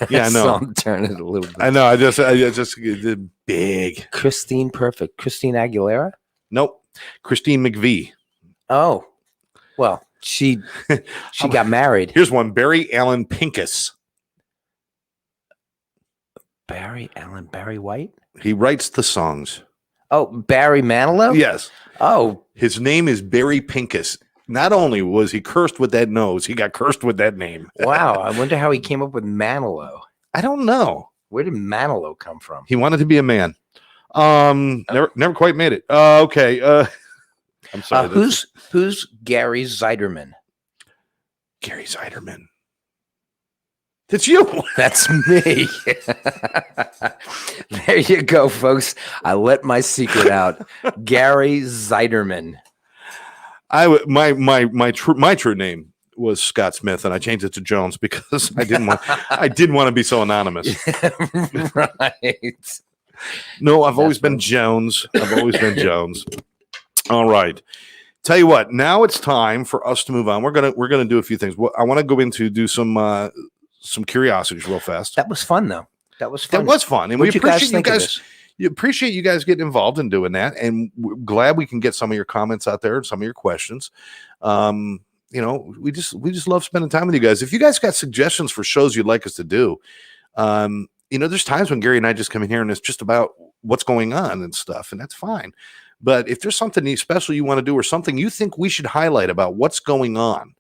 Yeah, I know. So I'm turning it a little bit. I know. I just did big. Christine Perfect. Christine Aguilera? Nope. Christine McVie. Oh, well, she got married. Here's one. Barry Allen Pincus. Barry White? He writes the songs. Oh, Barry Manilow? Yes. Oh, His name is Barry Pincus. Not only was he cursed with that nose, he got cursed with that name. wow. I wonder how he came up with Manilow. I don't know. Where did Manilow come from? He wanted to be a man. Never quite made it. Okay. I'm sorry. Who's Gary Zeiderman? Gary Zeiderman? That's you. That's me. There you go, folks. I let my secret out. Gary Zeiderman. My true name was Scott Smith, and I changed it to Jones because I didn't want to be so anonymous. Right. No, I've always That's been right. Jones. I've always been Jones. All right. Tell you what, now it's time for us to move on. We're gonna do a few things. I want to go into do some curiosities real fast. That was fun, though. That was fun. That was fun, and What'd we you guys appreciate you think of guys. this? You appreciate you guys getting involved in doing that, and we're glad we can get some of your comments out there and some of your questions. We just love spending time with you guys. If you guys got suggestions for shows you'd like us to do, there's times when Gary and I just come in here and it's just about what's going on and stuff, and that's fine. But if there's something special you want to do or something you think we should highlight about what's going on,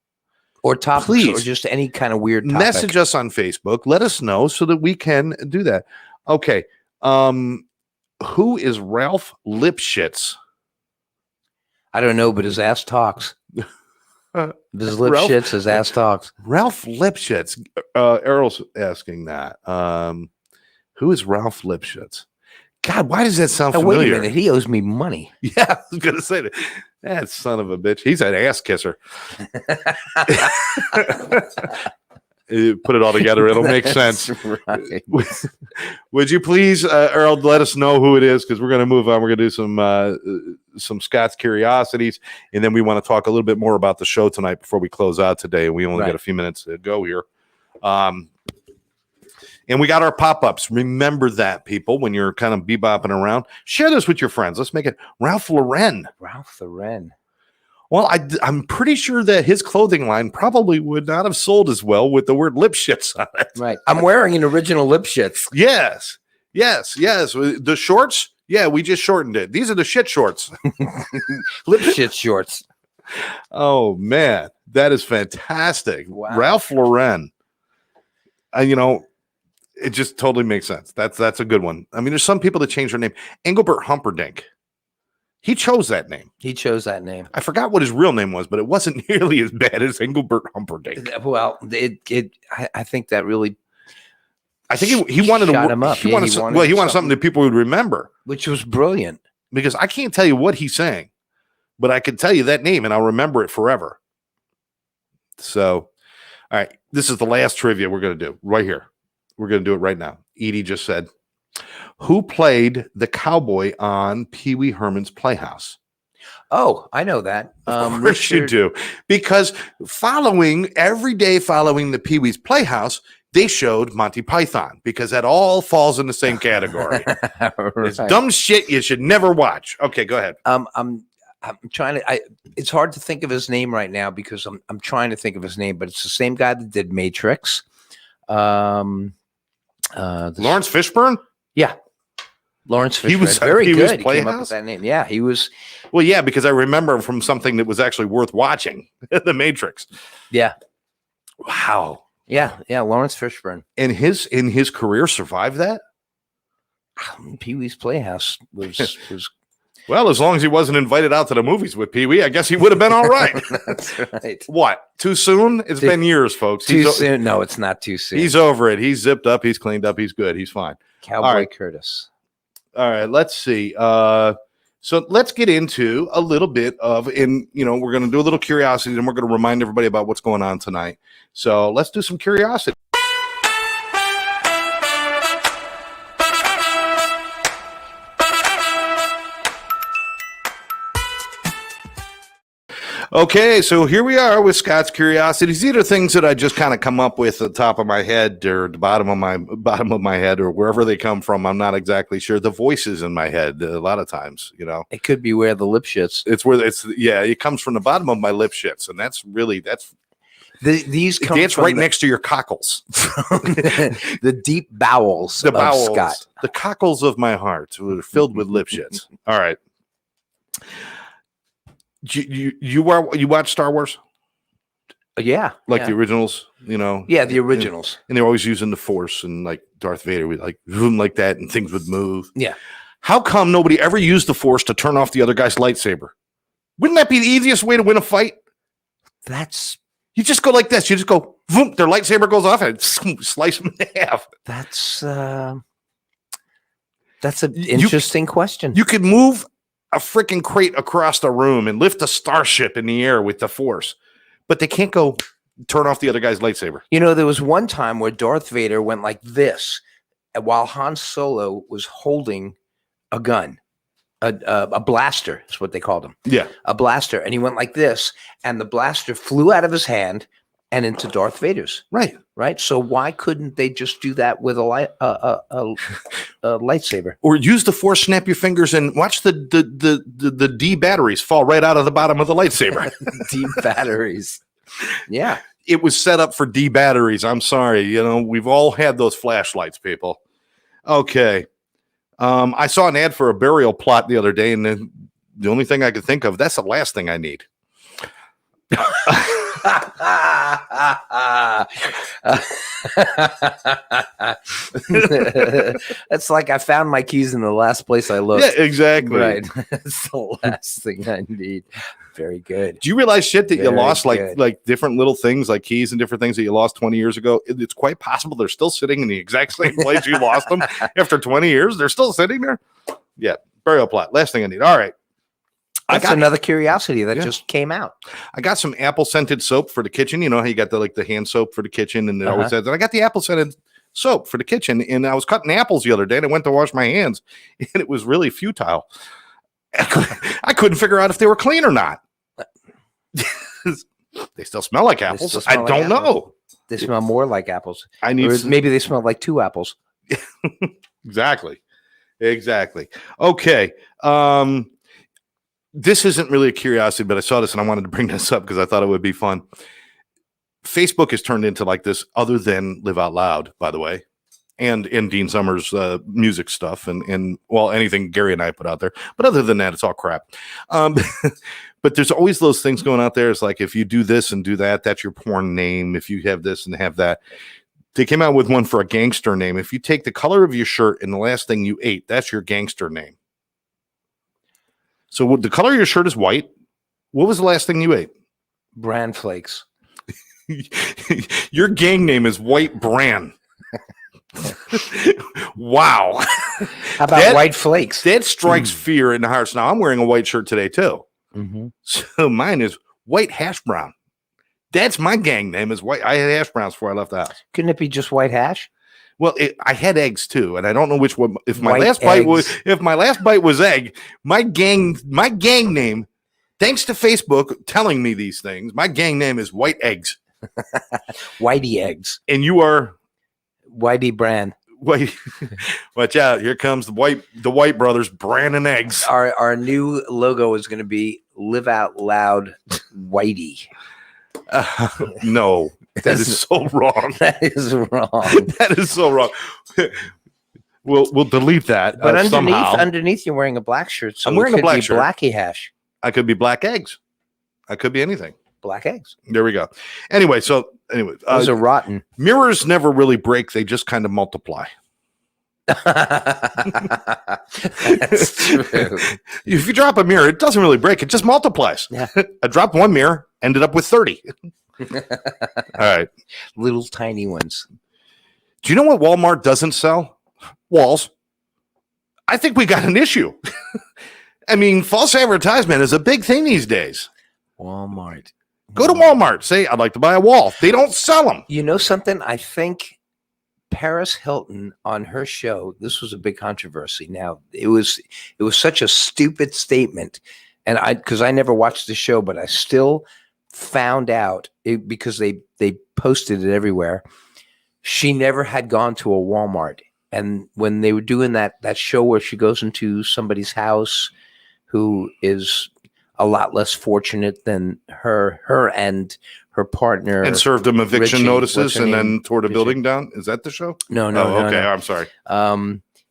Or topics, Please. or just any kind of weird topic. message us on Facebook. Let us know so that we can do that. Okay. Who is Ralph Lipschitz? I don't know, but his ass talks. His lip Ralph- shits, his ass talks. Ralph Lipschitz. Errol's asking that. Who is Ralph Lipschitz? God, why does that sound Oh, wait a familiar? minute. He owes me money. Yeah, I was gonna say that. That son of a bitch. He's an ass kisser. You put it all together, it'll make sense. That's right. Would you please, Earl, let us know who it is, because we're going to move on. We're going to do some Scott's Curiosities, and then we want to talk a little bit more about the show tonight before we close out today. We only Right. got a few minutes to go here. And we got our pop-ups. Remember that, people, when you're kind of bebopping around. Share this with your friends. Let's make it Ralph Lauren. Ralph Lauren. Well, I'm pretty sure that his clothing line probably would not have sold as well with the word Lipschitz on it. Right. I'm wearing an original lip shits. Yes. The shorts, yeah, we just shortened it. These are the shit shorts. Lip shit shorts. Oh, man, that is fantastic. Wow. Ralph Lauren. It just totally makes sense. That's a good one. I mean, there's some people that change their name. Engelbert Humperdinck. He chose that name. He chose that name. I forgot what his real name was, but it wasn't nearly as bad as Engelbert Humperdinck. Well, I think that really, I think he wanted Shot to him up. He Yeah, wanted, he some- wanted well, he wanted something. something that people would remember, which was brilliant. because I can't tell you what he's saying, but I can tell you that name and I'll remember it forever. So, all right, this is the last trivia we're going to do right here. We're going to do it right now. Edie just said, who played the cowboy on Pee Wee Herman's Playhouse? Oh, I know that. Of course you do, because every day following the Pee Wee's Playhouse, they showed Monty Python, because that all falls in the same category. It's Right. dumb shit you should never watch. Okay, go ahead. I'm trying to. It's hard to think of his name right now because I'm trying to think of his name, but it's the same guy that did Matrix. Lawrence Fishburne? Yeah, Lawrence Fishburne. He was on very Pee Wee's good. He came up Playhouse? with that name. Yeah, he was. Well, yeah, because I remember him from something that was actually worth watching, The Matrix. Yeah, Wow. yeah. Lawrence Fishburne. And his career survived that? Pee Wee's Playhouse was. Well, as long as he wasn't invited out to the movies with Pee Wee, I guess he would have been all right. That's right. What? Too soon? It's Too- been years, folks. Too soon? No, it's not too soon. He's over it. He's zipped up. He's cleaned up. He's good. He's fine. Cowboy all right. Curtis. All right. Let's see. So let's get into a little bit of, we're going to do a little curiosity, and we're going to remind everybody about what's going on tonight. So let's do some curiosity. Okay, so here we are with Scott's Curiosities. These are things that I just kind of come up with at the top of my head or the bottom of my head or wherever they come from. I'm not exactly sure. The voices in my head a lot of times, It could be where the lip shits. it comes from the bottom of my lip shits, and These come that's from right next to your cockles. the deep bowels The of bowels, Scott. the cockles of my heart are filled with lip shits. All right. You watch Star Wars, Yeah, like yeah. the originals, Yeah, the originals. and they're always using the Force, and like Darth Vader would like zoom like that, and things would move. Yeah. How come nobody ever used the Force to turn off the other guy's lightsaber? Wouldn't that be the easiest way to win a fight? That's You just go like this. You just go, boom, their lightsaber goes off and slice them in half. that's an interesting question. You could move a freaking crate across the room and lift a starship in the air with the Force, but they can't go turn off the other guy's lightsaber. There was one time where Darth Vader went like this while Han Solo was holding a gun, a blaster is what they called him, Yeah. a blaster, and he went like this, and the blaster flew out of his hand and into Darth Vader's. Right. Right. So why couldn't they just do that with a lightsaber? Or use the Force, snap your fingers, and watch the D batteries fall right out of the bottom of the lightsaber. Deep batteries. Yeah. It was set up for D batteries. I'm sorry. We've all had those flashlights, people. Okay. I saw an ad for a burial plot the other day, and then the only thing I could think of, that's the last thing I need. That's like I found my keys in the last place I looked. Yeah, exactly. Right. That's the last thing I need. Very good. Do you realize shit that you Very lost, good. like different little things, like keys and different things that you lost 20 years ago? It's quite possible they're still sitting in the exact same place you lost them after 20 years. They're still sitting there. Yeah, burial plot. Last thing I need. All right. That's another curiosity that Yeah. just came out. I got some apple scented soap for the kitchen. You know how you got the hand soap for the kitchen, and it always says. And I got the apple scented soap for the kitchen. And I was cutting apples the other day, and I went to wash my hands, and it was really futile. I couldn't figure out if they were clean or not. They still smell like apples. still smell I like don't apples. know. They smell more like apples. I need Or some- maybe they smell like two apples. Exactly. Okay. This isn't really a curiosity, but I saw this and I wanted to bring this up because I thought it would be fun. Facebook has turned into like this, other than Live Out Loud, by the way, and in Dean Summers' music stuff and well, anything Gary and I put out there. But other than that, it's all crap. But there's always those things going out there. It's like, if you do this and do that, that's your porn name. If you have this and have that. They came out with one for a gangster name. If you take the color of your shirt and the last thing you ate, that's your gangster name. So the color of your shirt is white. What was the last thing you ate? Bran flakes. Your gang name is White Bran. Wow. How about That- white flakes? That strikes fear in the hearts. Now, I'm wearing a white shirt today, too. Mm-hmm. So mine is White Hash Brown. That's my gang name is White. I had hash browns before I left the house. Couldn't it be just white hash? Well, I had eggs too, and I don't know which one. If my White last bite was, eggs. if my last bite was egg, my gang name, thanks to Facebook telling me these things, my gang name is White Eggs, Whitey eggs. and you are Whitey Bran. wait, watch out! Here comes the White brothers, Bran and Eggs. Our new logo is going to be Live Out Loud Whitey. No, that is so wrong. That is wrong. That is so wrong. We'll delete that. But somehow. underneath, you're wearing a black shirt. So I'm it wearing a could black be shirt. Blacky hash. I could be Black Eggs. I could be anything. Black eggs. There we go. Anyway, Those are rotten. mirrors never really break; they just kind of multiply. That's true. If you drop a mirror, it doesn't really break; it just multiplies. Yeah. I dropped one mirror, ended up with 30. All right. Little tiny ones. Do you know what Walmart doesn't sell? Walls. I think we got an issue. I mean, false advertisement is a big thing these days. Walmart. Go to Walmart, say, I'd like to buy a wall. They don't sell them. You know something? I think Paris Hilton on her show, this was a big controversy. Now, it was such a stupid statement. And because I never watched the show, but I still found out because they posted it everywhere. She never had gone to a Walmart. And when they were doing that show where she goes into somebody's house who is a lot less fortunate than her and her partner, And served them eviction Richie, notices what's her and name? then tore the Richie. building down. Is that the show? no, Okay. no. I'm sorry.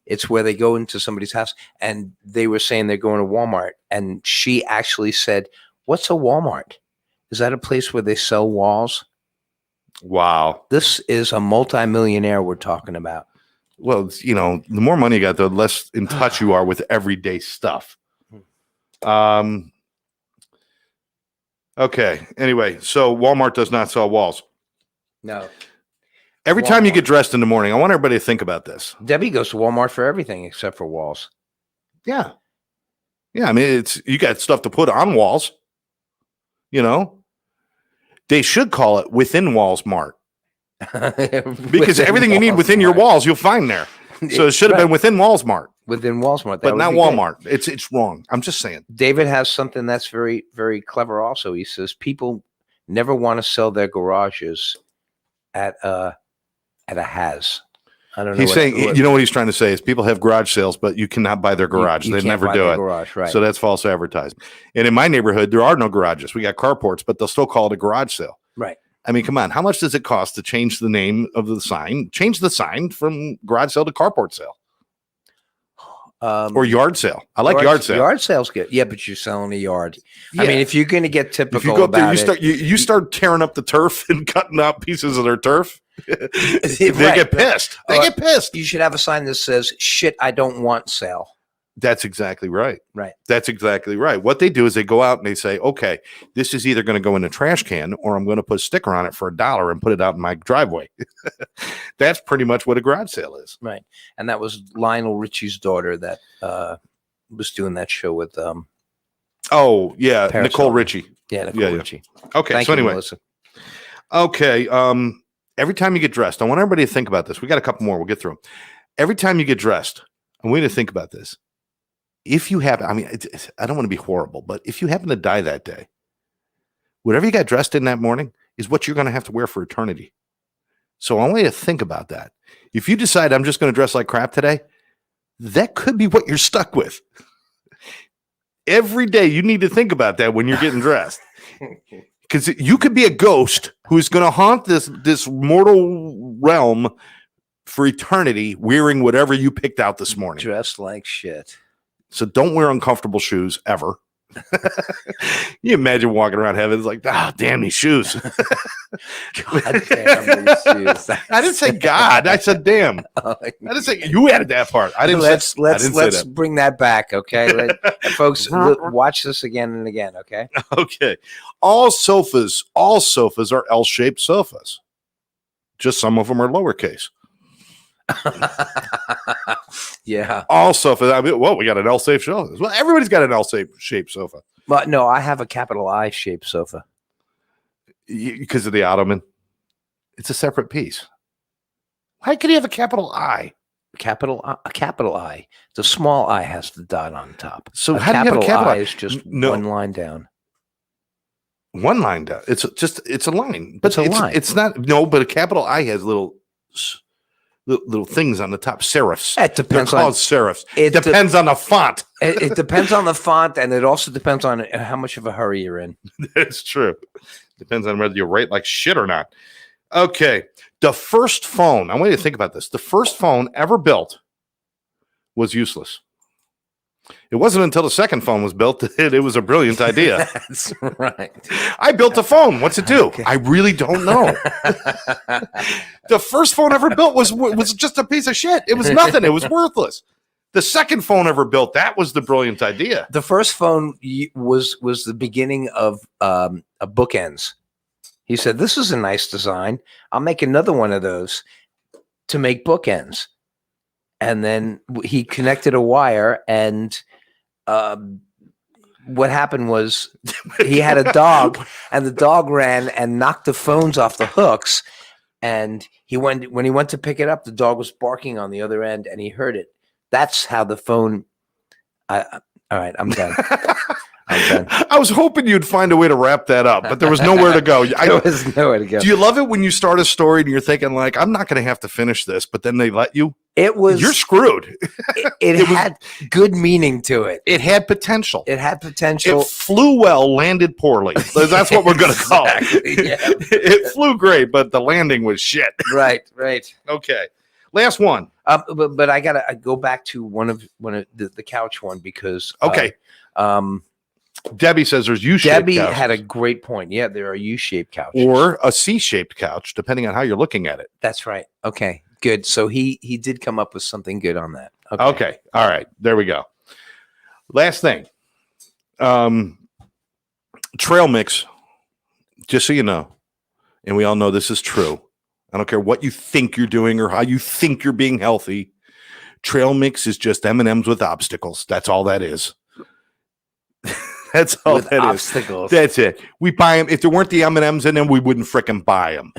It's where they go into somebody's house and they were saying they're going to Walmart. And she actually said, "What's a Walmart? Is that a place where they sell walls?" Wow. This is a multimillionaire we're talking about. Well, the more money you got, the less in touch you are with everyday stuff. Okay. Anyway, so Walmart does not sell walls. No. Every time you Walmart. get dressed in the morning, I want everybody to think about this. Debbie goes to Walmart for everything except for walls. Yeah. Yeah. I mean, you got stuff to put on walls. They should call it within walls mart because everything you need within your walls, you'll find there. So it should have been within walls mart, within Walmart, but not Walmart. It's wrong. I'm just saying. David has something that's very, very clever also. He says people never want to sell their garages at a has. I don't know. He's saying, what he's trying to say is people have garage sales, but you cannot buy their garage. you They can't never buy do their it. Garage, right. So that's false advertising. And in my neighborhood, there are no garages. We got carports, but they'll still call it a garage sale. Right. I mean, come on. How much does it cost to change the name of the sign? Change the sign from garage sale to carport sale. or yard sale. I like yard sale. Yard sale's good. Yeah, but you're selling a yard. I mean, Yeah. if you're going to get typical If you go up there, about you start tearing up the turf and cutting out pieces of their turf. They Right. get pissed. They Or- get pissed. you should have a sign that says "Shit, I don't want sale." That's exactly right. Right. That's exactly right. What they do is they go out and they say, okay, this is either going to go in a trash can or I'm going to put a sticker on it for $1 and put it out in my driveway. That's pretty much what a garage sale is. Right. And that was Lionel Richie's daughter that was doing that show with Oh, yeah. Parasol. Nicole Richie. Nicole Yeah. Richie. Okay. Thank so you, anyway, Melissa. okay. Every time you get dressed, I want everybody to think about this. We got a couple more. We'll get through them. Every time you get dressed, I want you to think about this. If you happen, I mean, I don't want to be horrible, but if you happen to die that day, whatever you got dressed in that morning is what you're going to have to wear for eternity. So I want you to think about that. If you decide I'm just going to dress like crap today, that could be what you're stuck with. Every day you need to think about that when you're getting dressed. Because you could be a ghost who's going to haunt this mortal realm for eternity wearing whatever you picked out this morning. Dressed like shit. So don't wear uncomfortable shoes ever. You imagine walking around heaven, it's like, ah, damn these shoes. God damn these shoes. I didn't say God. I said damn. I didn't say you added that part. I didn't. Let's I didn't say let's that. bring that back, okay? Folks, watch this again and again, okay? Okay. All sofas are L-shaped sofas. Just some of them are lowercase. Yeah. All sofas. I mean, whoa, we got an L-shaped sofa. Well, everybody's got an L-shaped sofa But no, I have a capital I shaped sofa. because of the ottoman. It's a separate piece. Why could he have a capital I? A capital I. The small I has the dot on top. So A how do you have a capital I I? is just No. one line down. One line down. It's a line, but It's a line. It's not. No, but a capital I has little things on the top. Serifs. It They're depends called on serifs. it, Depends on the font. it depends on the font, and it also depends on how much of a hurry you're in. That's true. Depends on whether you write like shit or not. Okay. The first phone, I want you to think about this. The first phone ever built was useless. It wasn't until the second phone was built that it was a brilliant idea. That's right. I built a phone. What's it do? Okay. I really don't know. The first phone ever built was just a piece of shit. It was nothing. It was worthless. The second phone ever built, that was the brilliant idea. The first phone was the beginning of a bookends. He said, "This is a nice design. I'll make another one of those to make bookends." And then he connected a wire, and what happened was he had a dog, and the dog ran and knocked the phones off the hooks. And when he went to pick it up, the dog was barking on the other end, and he heard it. That's how the phone. All right, I'm done. I'm done. I was hoping you'd find a way to wrap that up, but there was nowhere to go. There was nowhere to go. Do you love it when you start a story and you're thinking like, I'm not going to have to finish this, but then they let you? It was. You're screwed. It was- had good meaning to it. It had potential. It had potential. It flew well, landed poorly. So that's what we're going to call it. Exactly, yeah. It flew great, but the landing was shit. Right. Okay. Last one. But I gotta go back to one of the couch one because Okay. Debbie says there's U-shaped Debbie couches. had a great point. Yeah, there are U-shaped couches. Or a C-shaped couch, depending on how you're looking at it. That's right. Okay, good. So he did come up with something good on that. Okay. All right. There we go. Last thing. Trail mix, just so you know, and we all know this is true. I don't care what you think you're doing or how you think you're being healthy. Trail mix is just M&Ms with obstacles. That's all that is. That's all With that is. obstacles. That's it. We buy them. If there weren't the M&Ms in them, we wouldn't frickin' buy them.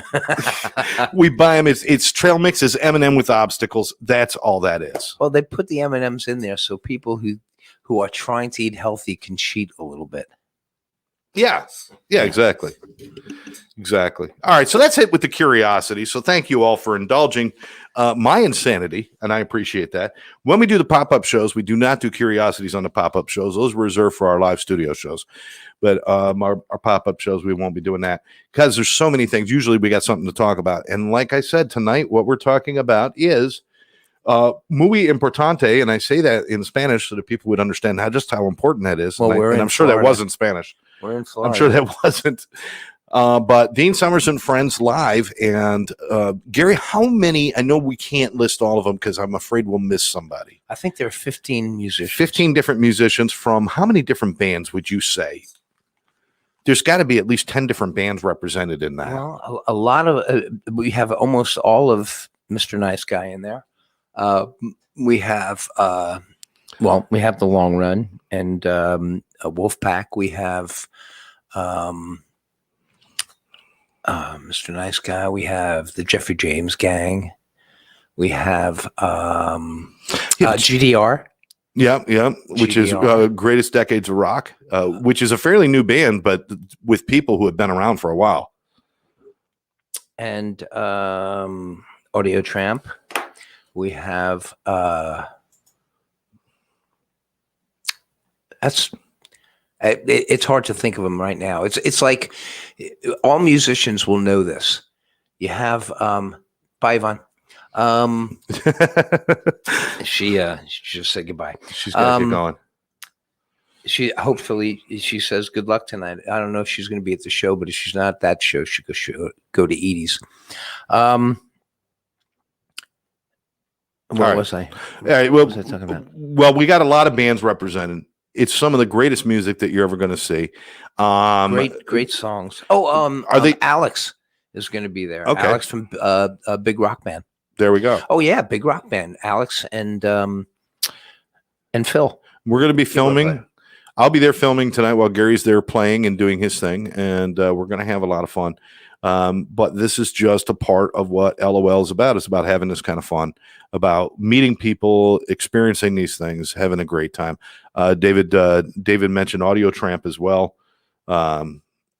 We buy them. It's trail mix is M&M with obstacles. That's all that is. Well, they put the M&Ms in there so people who are trying to eat healthy can cheat a little bit. Yeah. Yeah, exactly. Exactly. All right. So that's it with the curiosity. So thank you all for indulging my insanity, and I appreciate that. When we do the pop-up shows, we do not do curiosities on the pop-up shows. Those are reserved for our live studio shows. But our pop-up shows, we won't be doing that because there's so many things. Usually we got something to talk about. And like I said, tonight, what we're talking about is Muy importante, and I say that in Spanish so that people would understand how important that is. Well, and we're in I'm sure that Florida. wasn't Spanish. We're in Florida. I'm sure that wasn't. But Dean Summers and Friends live. And Gary, how many? I know we can't list all of them because I'm afraid we'll miss somebody. I think there are 15 musicians. 15 different musicians from how many different bands would you say? There's got to be at least 10 different bands represented in that. Well, a lot of we have almost all of Mr. Nice Guy in there. We have we have the Long Run and a Wolfpack. We have Mr. Nice Guy. We have the Jeffrey James Gang. We have GDR. Yeah, which is Greatest Decades of Rock, which is a fairly new band, but with people who have been around for a while. And Audio Tramp. We have it's hard to think of them right now. It's like all musicians will know this. You have bye, Yvonne. She just said goodbye. She's got to get going. She hopefully she says good luck tonight. I don't know if she's going to be at the show, but if she's not at that show, she could go to Edie's. What was I? All right. Well, what was I talking about? Well, we got a lot of bands represented. It's some of the greatest music that you're ever going to see. Great songs. Oh, are they? Alex is going to be there. Okay. Alex from Big Rock Band. There we go. Oh yeah, Big Rock Band. Alex and Phil. We're going to be filming. I'll be there filming tonight while Gary's there playing and doing his thing, and we're going to have a lot of fun. But this is just a part of what LOL is about. It's about having this kind of fun, about meeting people, experiencing these things, having a great time. David mentioned Audio Tramp as well. I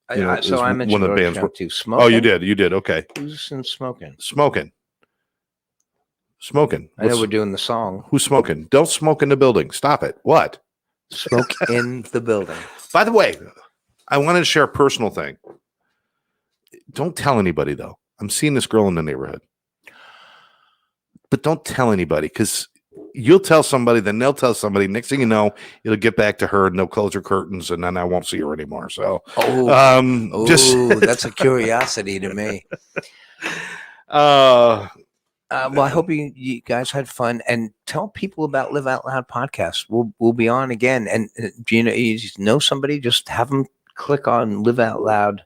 mentioned one of the bands. too. Smoking. Oh, you did. Okay. Who's in Smoking? Smoking. I know we're doing the song. Who's smoking? Don't smoke in the building. Stop it. What? Smoke in the building. By the way, I wanted to share a personal thing. Don't tell anybody, though. I'm seeing this girl in the neighborhood. But don't tell anybody, because you'll tell somebody, then they'll tell somebody. Next thing you know, it'll get back to her and they'll close her curtains, and then I won't see her anymore. So, that's a curiosity to me. Well, I hope you guys had fun, and tell people about Live Out Loud podcast. We'll be on again, and you know somebody, just have them click on Live Out Loud.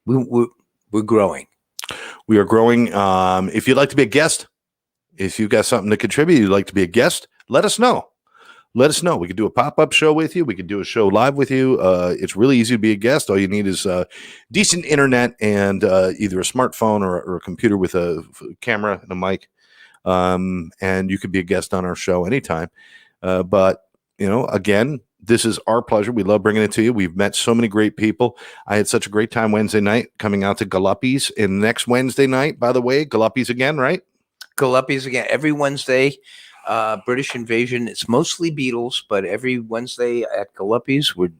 We're growing. We are growing. If you'd like to be a guest, if you've got something to contribute, you'd like to be a guest, let us know. Let us know. We could do a pop-up show with you. We could do a show live with you. It's really easy to be a guest. All you need is decent internet and either a smartphone or a computer with a camera and a mic. And you could be a guest on our show anytime. But, again, this is our pleasure. We love bringing it to you. We've met so many great people. I had such a great time Wednesday night coming out to Galuppi's. And next Wednesday night, by the way, Galuppi's again, right? Galuppi's again. Every Wednesday. British Invasion. It's mostly Beatles, but every Wednesday at Galuppi's, we're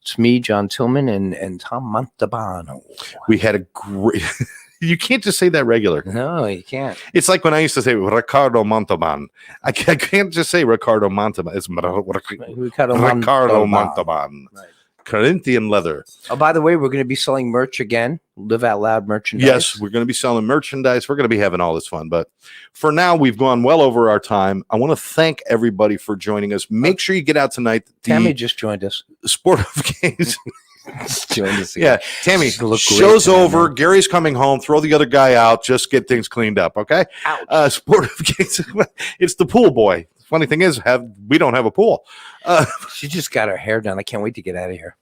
it's me, John Tillman, and Tom Montalbano. We had a great. You can't just say that regular. No, you can't. It's like when I used to say Ricardo Montalban. I can't just say Ricardo Montalban. It's Ricardo Montalban. Right. Corinthian leather. Oh, by the way, we're going to be selling merch again. Live Out Loud merchandise. Yes, we're going to be selling merchandise. We're going to be having all this fun. But for now, we've gone well over our time. I want to thank everybody for joining us. Make sure you get out tonight. Tammy just joined us. Sport of Games. Joined us again. Yeah, Tammy, show's over. Gary's coming home. Throw the other guy out. Just get things cleaned up, okay? Sport of Games. It's the pool boy. Funny thing is, we don't have a pool. She just got her hair done. I can't wait to get out of here.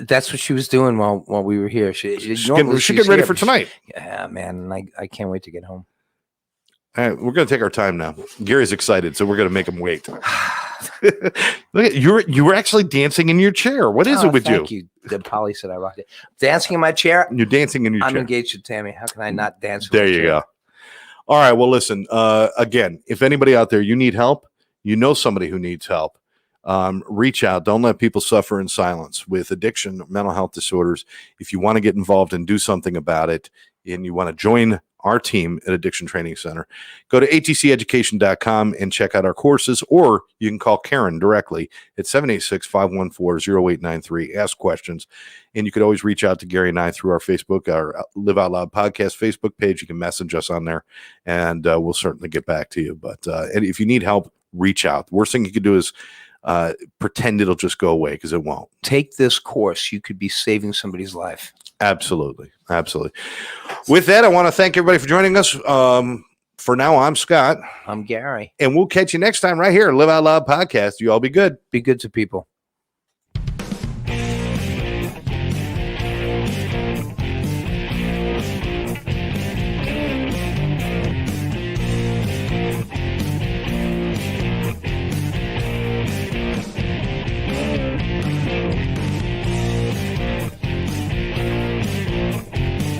That's what she was doing while we were here. She's getting ready for tonight. Yeah, man. I can't wait to get home. All right, we're going to take our time now. Gary's excited, so we're going to make him wait. Look at you were actually dancing in your chair. What is it with you? Thank you. Polly said I rocked it. Dancing in my chair. You're dancing in your chair. I'm engaged with Tammy. How can I not dance? There you go. All right. Well, listen. Again, if anybody out there, you need help, you know somebody who needs help, reach out. Don't let people suffer in silence with addiction, mental health disorders. If you want to get involved and do something about it, and you want to join our team at Addiction Training Center. Go to atceducation.com and check out our courses, or you can call Karen directly at 786-514-0893. Ask questions. And you could always reach out to Gary and I through our Facebook, our Live Out Loud podcast Facebook page. You can message us on there, and we'll certainly get back to you. But and if you need help, reach out. The worst thing you could do is pretend it'll just go away, because it won't. Take this course. You could be saving somebody's life. Absolutely. With that, I want to thank everybody for joining us. For now, I'm Scott, I'm Gary. and we'll catch you next time right here, Live Out Loud podcast. You all be good. Be good to people.